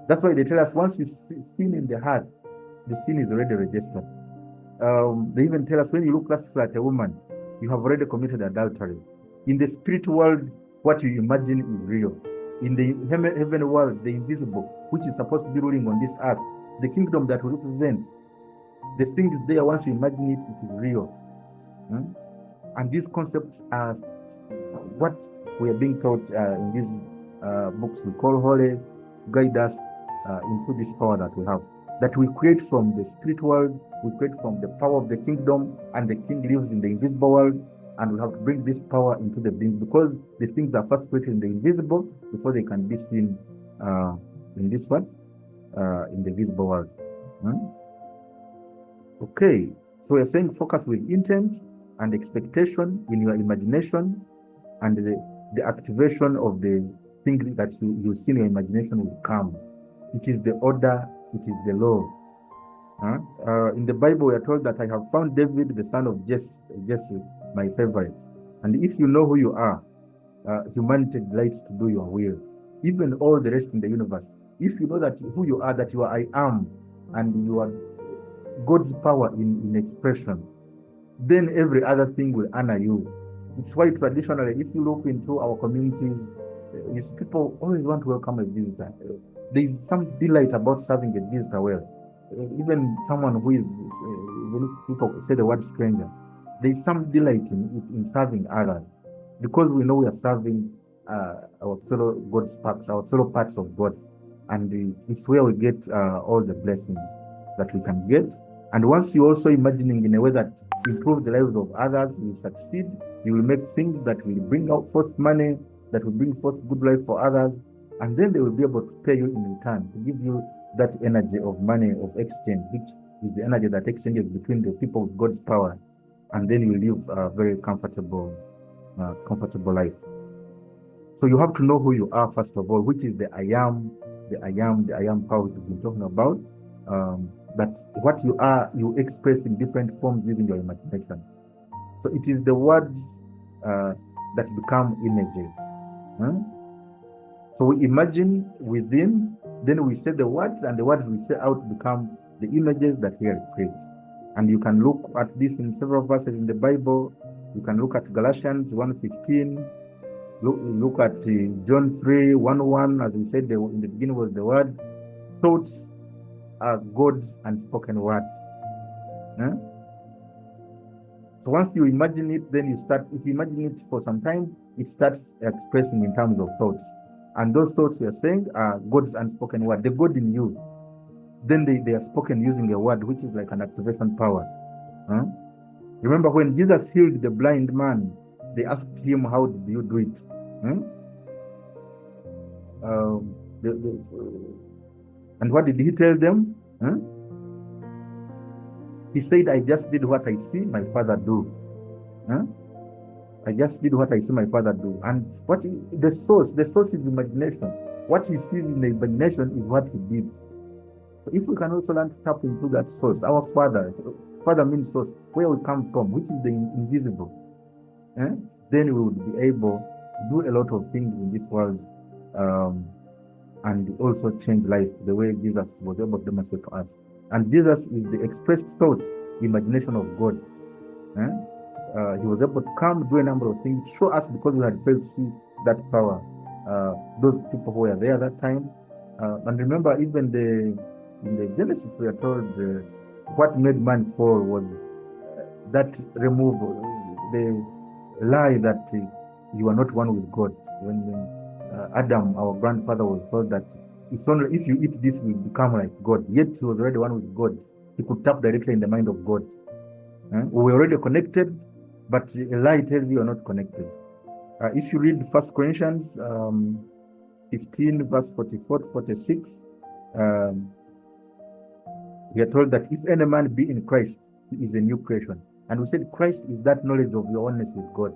That's why they tell us, once you sin in the heart, the sin is already registered. They even tell us, when you look lustfully at a woman, you have already committed adultery. In the spirit world, what you imagine is real. In the heaven world, the invisible, which is supposed to be ruling on this earth, the kingdom that will represent, the thing is there. Once you imagine it, it is real. And these concepts are what we are being taught in these books we call holy, guide us into this power that we have, that we create from the spirit world, we create from the power of the kingdom, and the king lives in the invisible world, and we have to bring this power into the being, because the things are first created in the invisible before they can be seen in this one, in the visible world. Okay, so we're saying focus with intent and expectation in your imagination, and the activation of the thing that you see in your imagination will come. It is the order, it is the law. In the Bible, we are told that I have found David, the son of Jesse, my favorite. And if you know who you are, humanity delights to do your will. Even all the rest in the universe. If you know that who you are, that you are I am, and you are God's power in expression, then every other thing will honor you. It's why traditionally, if you look into our communities, you see people always want to welcome a visitor. There is some delight about serving a visitor well. Even someone who is, when people say the word stranger, there is some delight in serving others, because we know we are serving our fellow God's parts, our fellow parts of God, and it's where we get all the blessings that we can get. And once you're also imagining in a way that improve the lives of others, you succeed, you will make things that will bring out forth money, that will bring forth good life for others, and then they will be able to pay you in return, to give you that energy of money, of exchange, which is the energy that exchanges between the people with God's power, and then you live a very comfortable life. So you have to know who you are, first of all, which is the I am power we've been talking about. That what you are, you express in different forms using your imagination. So it is the words that become images. So we imagine within, then we say the words, and the words we say out become the images that we create. And you can look at this in several verses in the Bible. You can look at Galatians 1:15. Look at John 3:1, as we said, in the beginning was the word. Thoughts are God's unspoken word. So once you imagine it, then you start, if you imagine it for some time, it starts expressing in terms of thoughts. And those thoughts we are saying are God's unspoken word, the God in you. Then they are spoken using a word, which is like an activation power. Remember when Jesus healed the blind man, they asked him, how did you do it? And what did he tell them? He said, I just did what I see my father do. I just did what I see my father do. And what the source is imagination. What he sees in the imagination is what he did. So if we can also learn to tap into that source, our father means source, where we come from, which is the invisible, then we would be able to do a lot of things in this world, and also change life the way Jesus was able to demonstrate to us. And Jesus is the expressed thought, imagination of God. He was able to come, do a number of things, show us, because we had failed to see that power. Those people who were there at that time. And remember, even in the Genesis, we are told what made man fall was that removal, the lie that you are not one with God. When Adam, our grandfather, was told that it's only if you eat this, you become like God. Yet he was already one with God. He could tap directly in the mind of God. We were already connected, but a lie tells you are not connected. If you read 1 Corinthians 15, verse 44 to 46, we are told that if any man be in Christ, he is a new creation. And we said Christ is that knowledge of your oneness with God.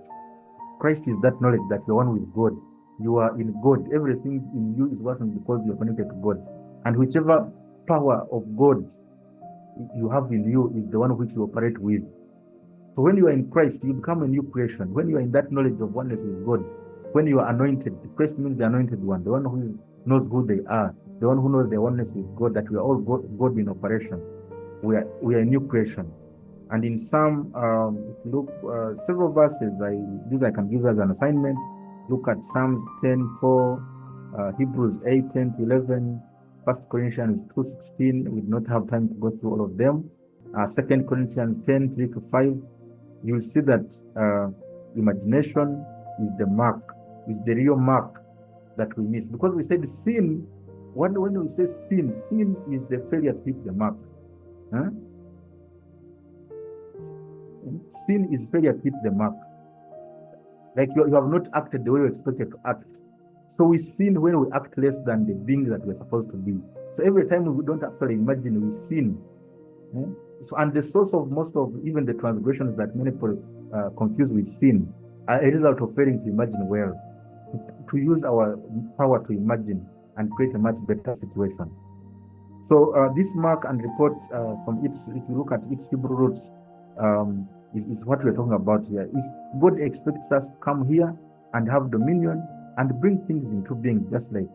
Christ is that knowledge that you're one with God. You are in God. Everything in you is working because you're connected to God. And whichever power of God you have in you is the one which you operate with. So when you are in Christ, you become a new creation. When you are in that knowledge of oneness with God, when you are anointed, Christ means the anointed one, the one who knows who they are, the one who knows their oneness with God, that we are all God in operation. We are a new creation. And in some, look, several verses, I can give as an assignment. Look at Psalms 10:4, Hebrews 8:10-11, 1 Corinthians 2:16. We do not have time to go through all of them. 2 Corinthians 10:3-5. You will see that imagination is the mark, is the real mark that we miss. Because we said sin, when we say sin is the failure to hit the mark. Sin is failure to hit the mark. Like you have not acted the way you expected to act. So we sin when we act less than the being that we're supposed to be. So every time we don't actually imagine, we sin. So, and the source of most of even the transgressions that many people confuse with sin are a result of failing to imagine well, to use our power to imagine and create a much better situation. So this mark and report from its, if you look at its Hebrew roots, is what we're talking about here. If God expects us to come here and have dominion and bring things into being, just like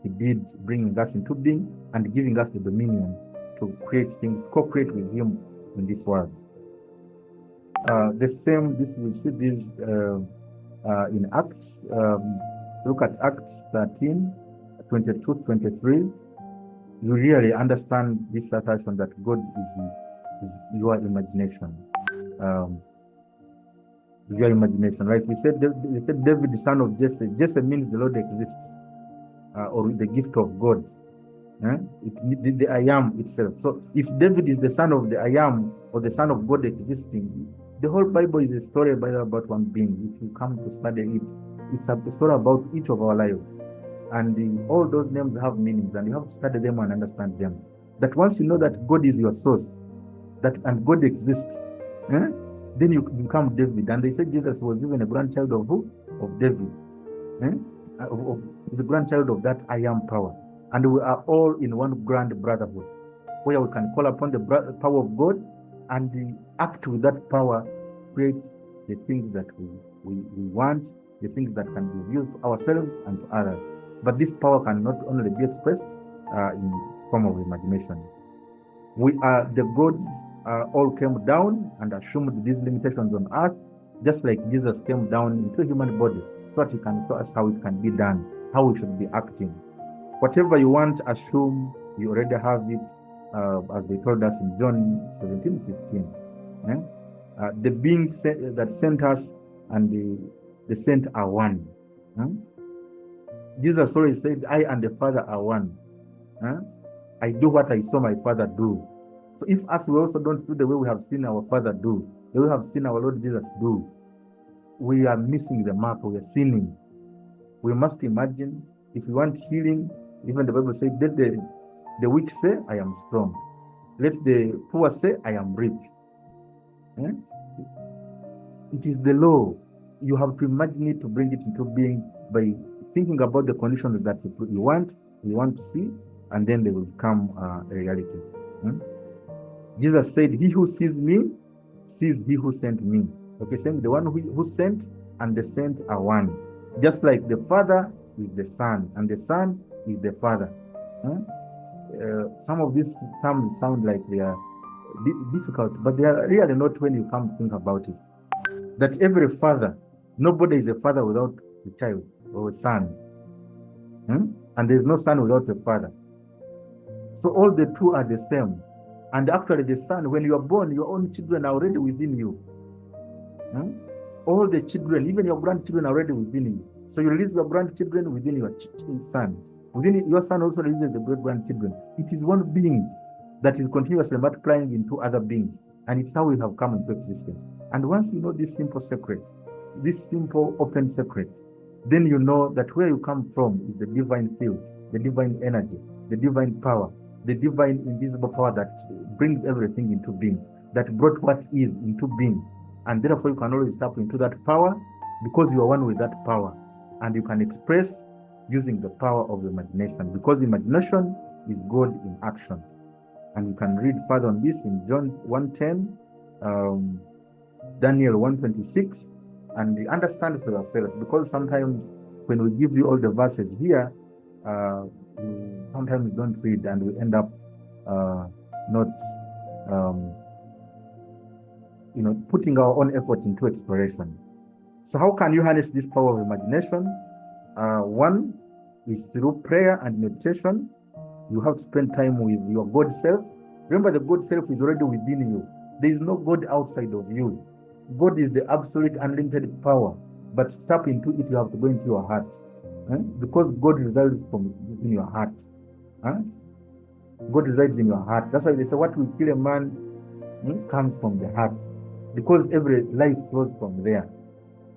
He did bringing us into being and giving us the dominion to create things, co-create with Him in this world. The same, we see this in Acts. Look at Acts 13:22-23. You really understand this assertion that God is your imagination. Your imagination, right? We said David, the son of Jesse. Jesse means the Lord exists, or the gift of God. The I am itself. So if David is the son of the I am, or the son of God existing, the whole Bible is a story about one being. If you come to study it, it's a story about each of our lives. And all those names have meanings, and you have to study them and understand them. That once you know that God is your source, and God exists, then you become David. And they said Jesus was even a grandchild of who? Of David. He's a grandchild of that I am power. And we are all in one grand brotherhood, where we can call upon the power of God and act with that power, create the things that we want the things that can be used to ourselves and to others. But this power can not only be expressed in form of imagination. We are the gods all came down and assumed these limitations on earth, just like Jesus came down into a human body, so that he can show us how it can be done, how we should be acting. Whatever you want, assume you already have it, as they told us in John 17:15. The being that sent us and the sent are one. Jesus always said, I and the Father are one. I do what I saw my Father do. So if us, we also don't do the way we have seen our Father do, the way we have seen our Lord Jesus do, we are missing the mark, we are sinning. We must imagine, if we want healing, even the Bible says, let the weak say, I am strong. Let the poor say, I am rich. It is the law. You have to imagine it to bring it into being by thinking about the conditions that you want to see, and then they will become a reality. Jesus said, he who sees me, sees he who sent me. Okay, saying the one who sent and the sent are one. Just like the Father is the Son, and the Son is the Father. Some of these terms sound like they are difficult, but they are really not when you come to think about it. That every father, nobody is a father without a child or a son. And there is no son without a father. So all the two are the same. And actually the son, when you are born, your own children are already within you. All the children, even your grandchildren are already within you. So you release your grandchildren within your son. Within your son also releases the great-grandchildren. It is one being that is continuously multiplying into other beings. And it's how we have come into existence. And once you know this simple secret, this simple open secret, then you know that where you come from is the divine field, the divine energy, the divine power, the divine invisible power that brings everything into being, that brought what is into being. And therefore you can always tap into that power because you are one with that power. And you can express using the power of imagination, because imagination is God in action. And you can read further on this in John 1:10, Daniel 1:26, and understand for yourself, because sometimes when we give you all the verses here, we sometimes don't read and we end up not putting our own effort into exploration. So how can you harness this power of imagination? One is through prayer and meditation. You have to spend time with your God self. Remember, the God self is already within you. There is no God outside of you. God is the absolute unlimited power. But to tap into it, you have to go into your heart. Because God resides in your heart. God resides in your heart. That's why they say what will kill a man comes from the heart. Because every life flows from there.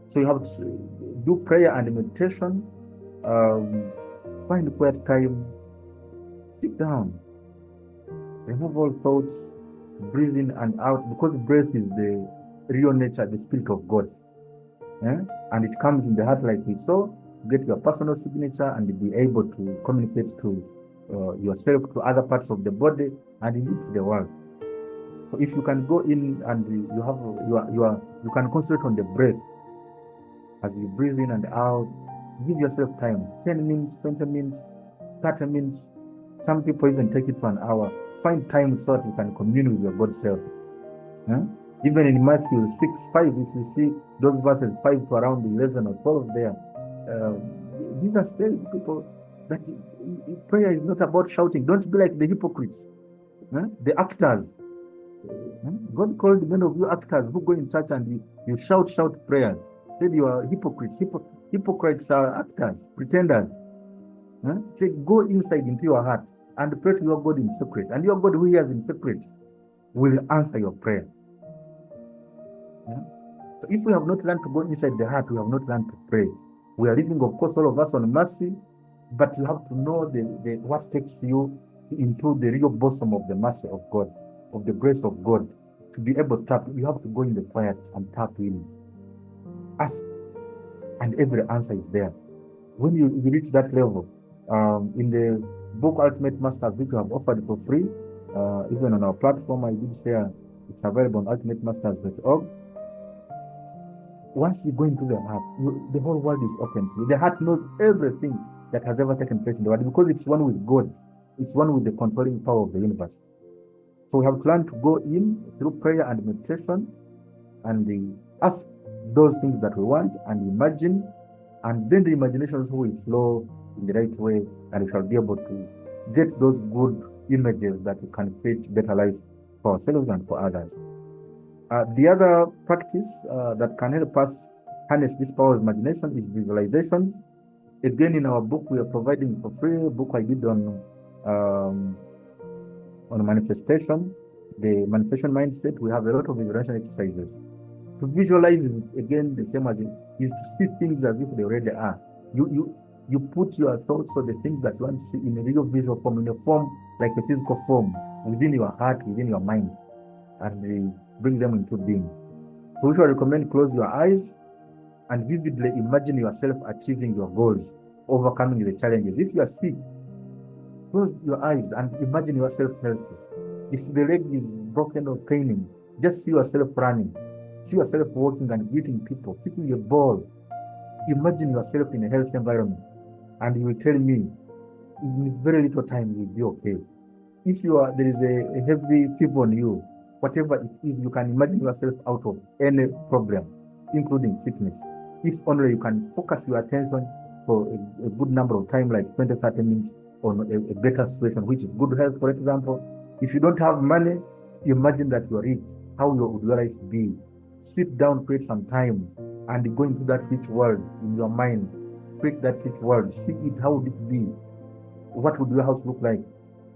So you have to do prayer and meditation. Find quiet time. Sit down. Remove all thoughts. Breathe in and out. Because breath is the real nature, the spirit of God. And it comes in the heart like we saw. Get your personal signature and be able to communicate to yourself, to other parts of the body, and indeed to the world. So if you can go in and you can concentrate on the breath as you breathe in and out. Give yourself time, 10 minutes, 20 minutes, 30 minutes. Some people even take it for an hour. Find time so that you can commune with your God self. Even in Matthew 6:5, if you see those verses 5 to around 11 or 12 there, Jesus tells people that prayer is not about shouting. Don't be like the hypocrites, the actors. God called many of you actors who go in church and you shout prayers. Said you are hypocrites. Hypocrites are actors, pretenders. Say go inside into your heart and pray to your God in secret. And your God who hears in secret will answer your prayer. So if we have not learned to go inside the heart, we have not learned to pray. We are living, of course, all of us on mercy, but you have to know what takes you into the real bosom of the mercy of God, of the grace of God. To be able to tap, you have to go in the quiet and tap in. Ask, and every answer is there. When you reach that level, in the book Ultimate Masters, which we have offered for free, even on our platform, I did share, it's available on ultimatemasters.org. once you go into the heart, the whole world is open to you. The heart knows everything that has ever taken place in the world because it's one with God. It's one with the controlling power of the universe. So we have to learn to go in through prayer and meditation and ask those things that we want and imagine, and then the imagination also will flow in the right way, and we shall be able to get those good images that we can create better life for ourselves and for others. The other practice that can help us harness this power of imagination is visualizations. Again, in our book, we are providing for free a book I did on manifestation, the manifestation mindset. We have a lot of visualization exercises. To visualize is again the same as it is to see things as if they already are. You put your thoughts or the things that you want to see in a real visual form, in a form like a physical form, within your heart, within your mind, and bring them into being. So we should recommend close your eyes and vividly imagine yourself achieving your goals, overcoming the challenges. If you are sick, close your eyes and imagine yourself healthy. If the leg is broken or paining, just see yourself running. See yourself walking and greeting people, kicking a ball. Imagine yourself in a healthy environment, and you will tell me, in very little time, you will be okay. If there is a heavy fever on you, whatever it is, you can imagine yourself out of any problem, including sickness. If only you can focus your attention for a good number of time, like 20, 30 minutes, on a better situation, which is good health, for example. If you don't have money, imagine that you are rich. How would your life be? Sit down, create some time, and go into that rich world in your mind. Create that rich world. See it. How would it be? What would your house look like?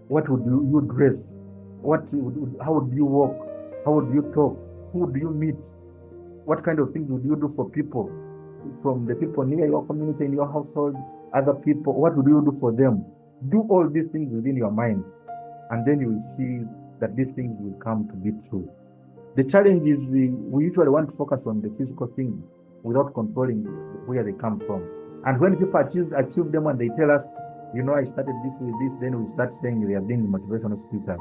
What would you dress? How would you walk? How would you talk? Who would you meet? What kind of things would you do for people? From the people near your community, in your household, other people, what would you do for them? Do all these things within your mind, and then you will see that these things will come to be true. The challenge is we usually want to focus on the physical things without controlling where they come from. And when people achieve them and they tell us, I started this with this, then we start saying they are being motivational speakers.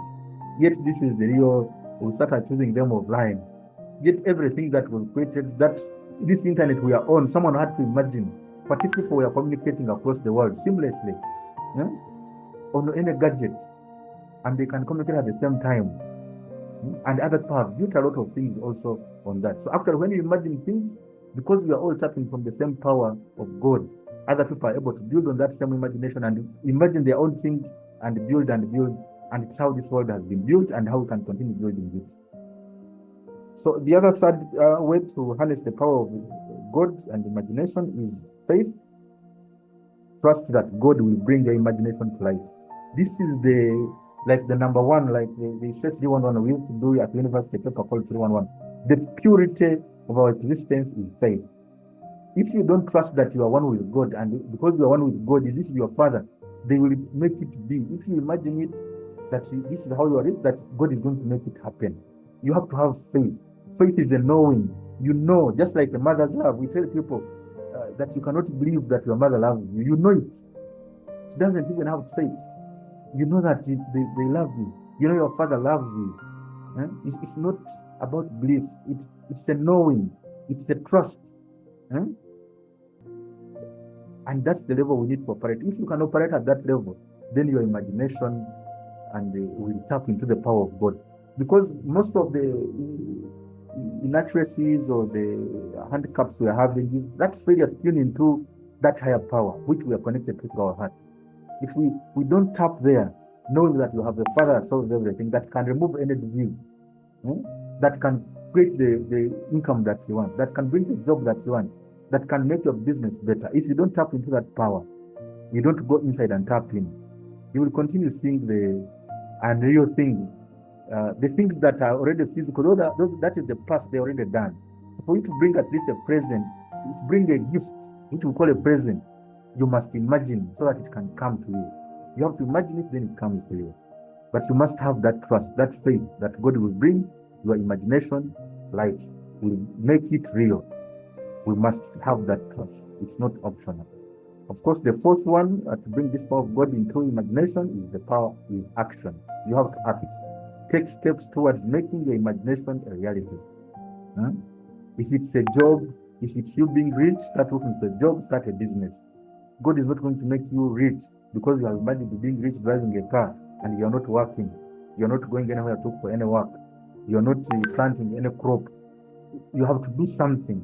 Yet this is the real, we start accusing them of lying. Yet everything that was created, that this internet we are on, someone had to imagine what if people were communicating across the world seamlessly, on any gadget, and they can communicate at the same time. And other people have built a lot of things also on that. So after, when you imagine things, because we are all tapping from the same power of God, other people are able to build on that same imagination and imagine their own things and build, and it's how this world has been built and how we can continue building it. So the other third way to harness the power of God and imagination is faith. Trust that God will bring your imagination to life. This is the number one, like they said 311. We used to do at the university a paper called 311. The purity of our existence is faith. If you don't trust that you are one with God, and because you are one with God, this is your Father, they will make it be. If you imagine it, that this is how you are, that God is going to make it happen. You have to have faith. Faith is a knowing. You know, just like a mother's love. We tell people that you cannot believe that your mother loves you. You know it. She doesn't even have to say it. You know that they love you. You know your father loves you. It's not about belief. It's a knowing. It's a trust. And that's the level we need to operate. If you can operate at that level, then your imagination will tap into the power of God. Because most of the inaccuracies or the handicaps we are having is that failure to tune into that higher power, which we are connected to our heart. If we don't tap there, knowing that you have a Father that solves everything, that can remove any disease, that can create the income that you want, that can bring the job that you want, that can make your business better. If you don't tap into that power, you don't go inside and tap in, you will continue seeing the unreal things, the things that are already physical. That is the past, they're already done. For you to bring at least a present, to bring a gift, which we call a present, you must imagine so that it can come to you. You have to imagine it, then it comes to you. But you must have that trust, that faith that God will bring your imagination, life, will make it real. We must have that trust. It's not optional. Of course, the fourth one to bring this power of God into imagination is the power with action. You have to act. Take steps towards making your imagination a reality. If it's a job, If it's you being rich, start looking for a job, start a business. God is not going to make you rich because you have imagined being rich driving a car and you're not working. You're not going anywhere to look for any work. You're not planting any crop. You have to do something.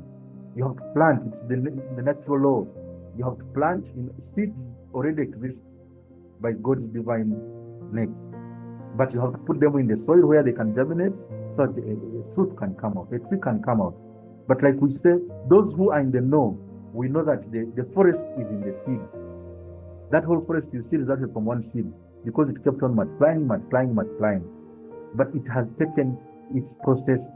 You have to plant. It's the natural law. You have to plant. Seeds already exist by God's divine nature, but you have to put them in the soil where they can germinate so that a fruit can come out, a tree can come out. But like we say, those who are in the know, we know that the forest is in the seed. That whole forest you see resulted from one seed because it kept on multiplying. But it has taken its process,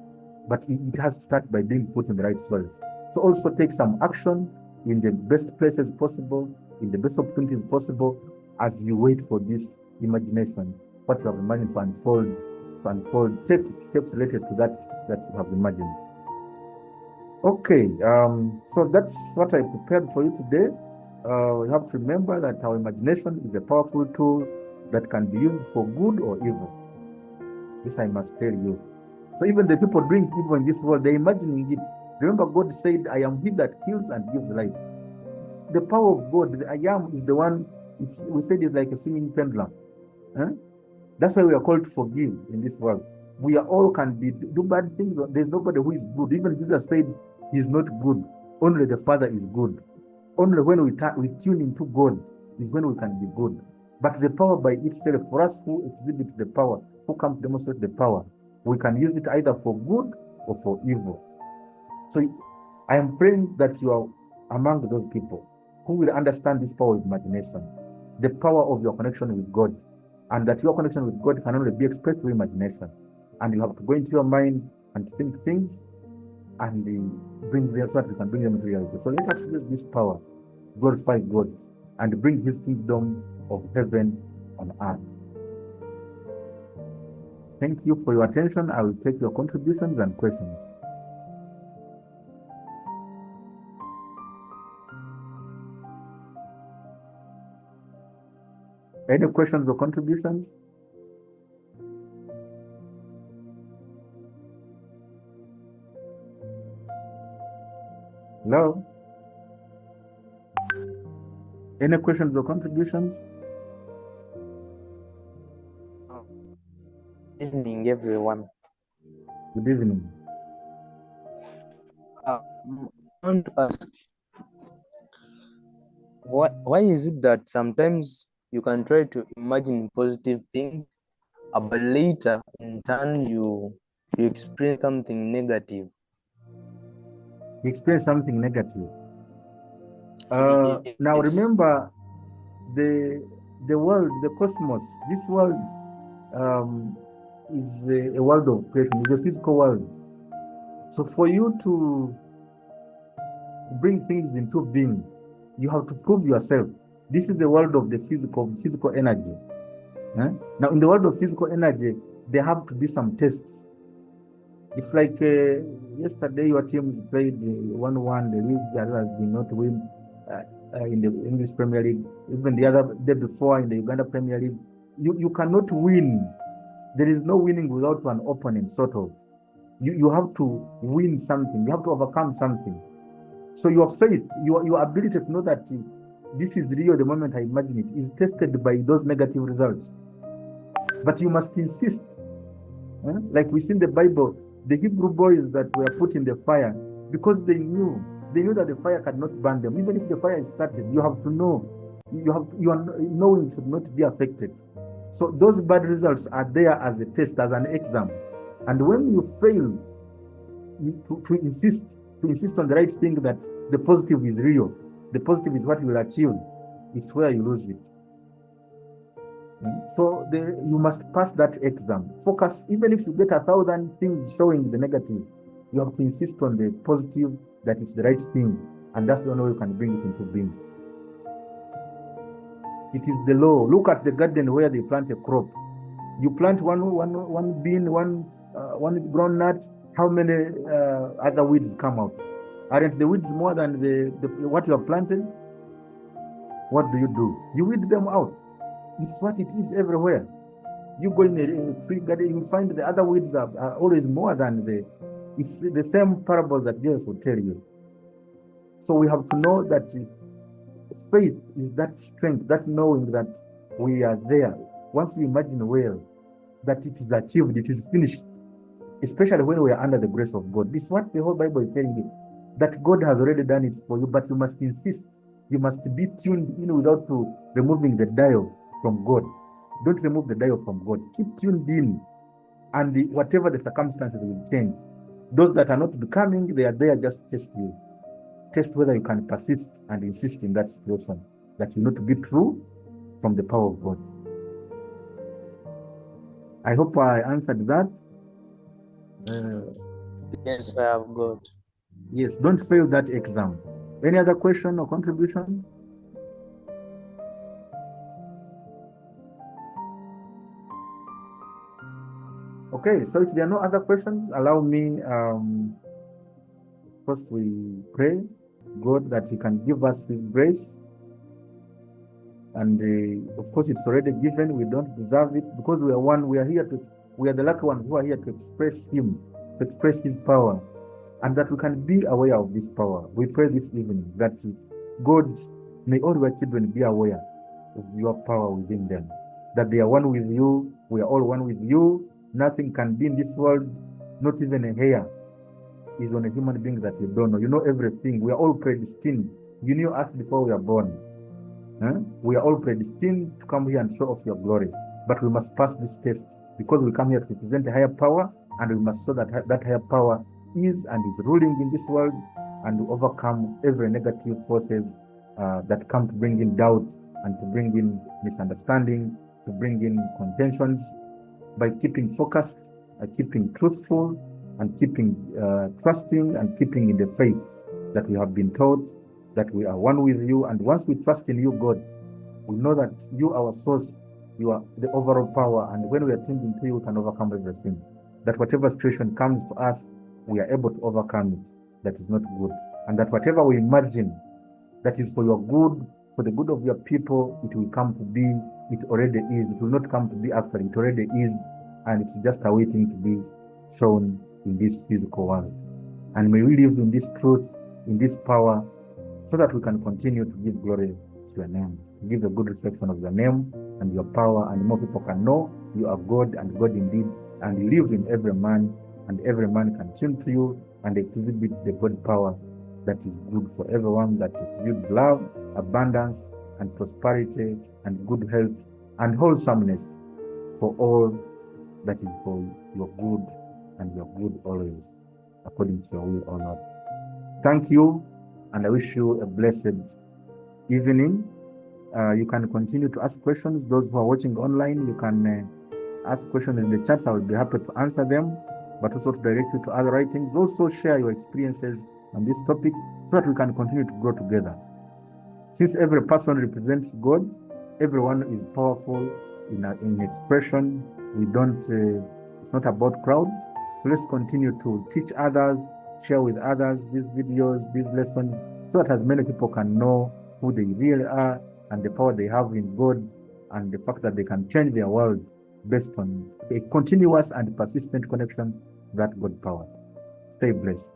but it has to start by being put in the right soil. So also take some action in the best places possible, in the best opportunities possible, as you wait for this imagination, what you have imagined to unfold. Take steps related to that you have imagined. Okay, so that's what I prepared for you today. You have to remember that our imagination is a powerful tool that can be used for good or evil. This I must tell you. So even the people doing evil in this world, they're imagining it. Remember, God said, I am he that kills and gives life. The power of God, the I am, is the one, we said it's like a swinging pendulum. That's why we are called to forgive in this world. We are all can do bad things. There's nobody who is good. Even Jesus said he's not good. Only the Father is good. Only when we tune into God is when we can be good. But the power by itself, for us who exhibit the power, who come to demonstrate the power, we can use it either for good or for evil. So I am praying that you are among those people who will understand this power of imagination, the power of your connection with God, and that your connection with God can only be expressed through imagination. And you have to go into your mind and think things and bring them so that you can bring them into reality. So let us use this power, glorify God, and bring his kingdom of heaven on earth. Thank you for your attention. I will take your contributions and questions. Any questions or contributions? Hello? Any questions or contributions? Good evening, everyone. Good evening. I want to ask, why is it that sometimes you can try to imagine positive things, but later in turn you experience something negative? You experience something negative. Now remember, the world, the cosmos, this world is a world of creation, is a physical world. So for you to bring things into being, you have to prove yourself. This is the world of the physical energy. Now, in the world of physical energy, there have to be some tests. It's like yesterday your teams played 1-1, the league that has been not win in the English Premier League. Even the other day before in the Uganda Premier League, you cannot win. There is no winning without an opponent, sort of. You have to win something. You have to overcome something. So your faith, your ability to know that this is real the moment I imagine it, is tested by those negative results. But you must insist. Like we see in the Bible, the Hebrew boys that were put in the fire, because they knew that the fire cannot burn them. Even if the fire is started, you have to know. Your knowing should not be affected. So those bad results are there as a test, as an exam. And when you fail to insist on the right thing, that the positive is real, the positive is what you will achieve, it's where you lose it. So you must pass that exam. Focus, even if you get 1,000 things showing the negative, you have to insist on the positive, that it's the right thing, and that's the only way you can bring it into being. It is the law. Look at the garden where they plant a crop. You plant one bean, one groundnut. How many other weeds come out? Aren't the weeds more than what you have planted? What do? You weed them out. It's what it is everywhere. You go in a tree garden, you will find the other weeds are always more than it's the same parable that Jesus will tell you. So we have to know that faith is that strength, that knowing that we are there. Once you imagine well, that it is achieved, it is finished, especially when we are under the grace of God. This is what the whole Bible is telling you, that God has already done it for you, but you must insist. You must be tuned in without removing the dial from God. Don't remove the dial from God. Keep tuned in, and whatever the circumstances will change. Those that are not becoming, they are there just to test you. Test whether you can persist and insist in that situation, that you know to be true from the power of God. I hope I answered that. Yes, I have got. Yes, don't fail that exam. Any other question or contribution? Okay, so if there are no other questions, allow me, first we pray, God, that He can give us His grace. And of course, it's already given. We don't deserve it because we are one. We are here we are the lucky ones who are here to express Him, to express His power, and that we can be aware of this power. We pray this evening that God, may all your children be aware of your power within them, that they are one with you. We are all one with you. Nothing can be in this world, not even a hair is on a human being that you don't know. You know everything. We are all predestined. You knew us before we are born. We are all predestined to come here and show off your glory. But we must pass this test because we come here to represent a higher power, and we must show that that higher power is and is ruling in this world, and to overcome every negative forces that come to bring in doubt and to bring in misunderstanding, to bring in contentions, by keeping focused, keeping truthful, and keeping trusting and keeping in the faith that we have been taught, that we are one with you. And once we trust in you, God, we know that you are our source, you are the overall power, and when we are tuned into you, we can overcome everything. That whatever situation comes to us, we are able to overcome it that is not good. And that whatever we imagine that is for your good, for the good of your people, it will come to be, it already is. It will not come to be after, it already is, and it's just awaiting to be shown in this physical world. And may we live in this truth, in this power, so that we can continue to give glory to your name, to give a good reflection of your name and your power, and more people can know you are God and God indeed, and you live in every man, and every man can tune to you and exhibit the God power that is good for everyone, that exudes love, abundance, and prosperity, and good health, and wholesomeness for all that is for your good and your good always, according to your will, O Lord. Thank you, and I wish you a blessed evening. You can continue to ask questions. Those who are watching online, you can ask questions in the chats. I will be happy to answer them, but also to direct you to other writings. Also share your experiences on this topic so that we can continue to grow together. Since every person represents God, everyone is powerful in expression. We don't, it's not about crowds. So let's continue to teach others, share with others these videos, these lessons, so that as many people can know who they really are and the power they have in God, and the fact that they can change their world based on a continuous and persistent connection to that God power. Stay blessed.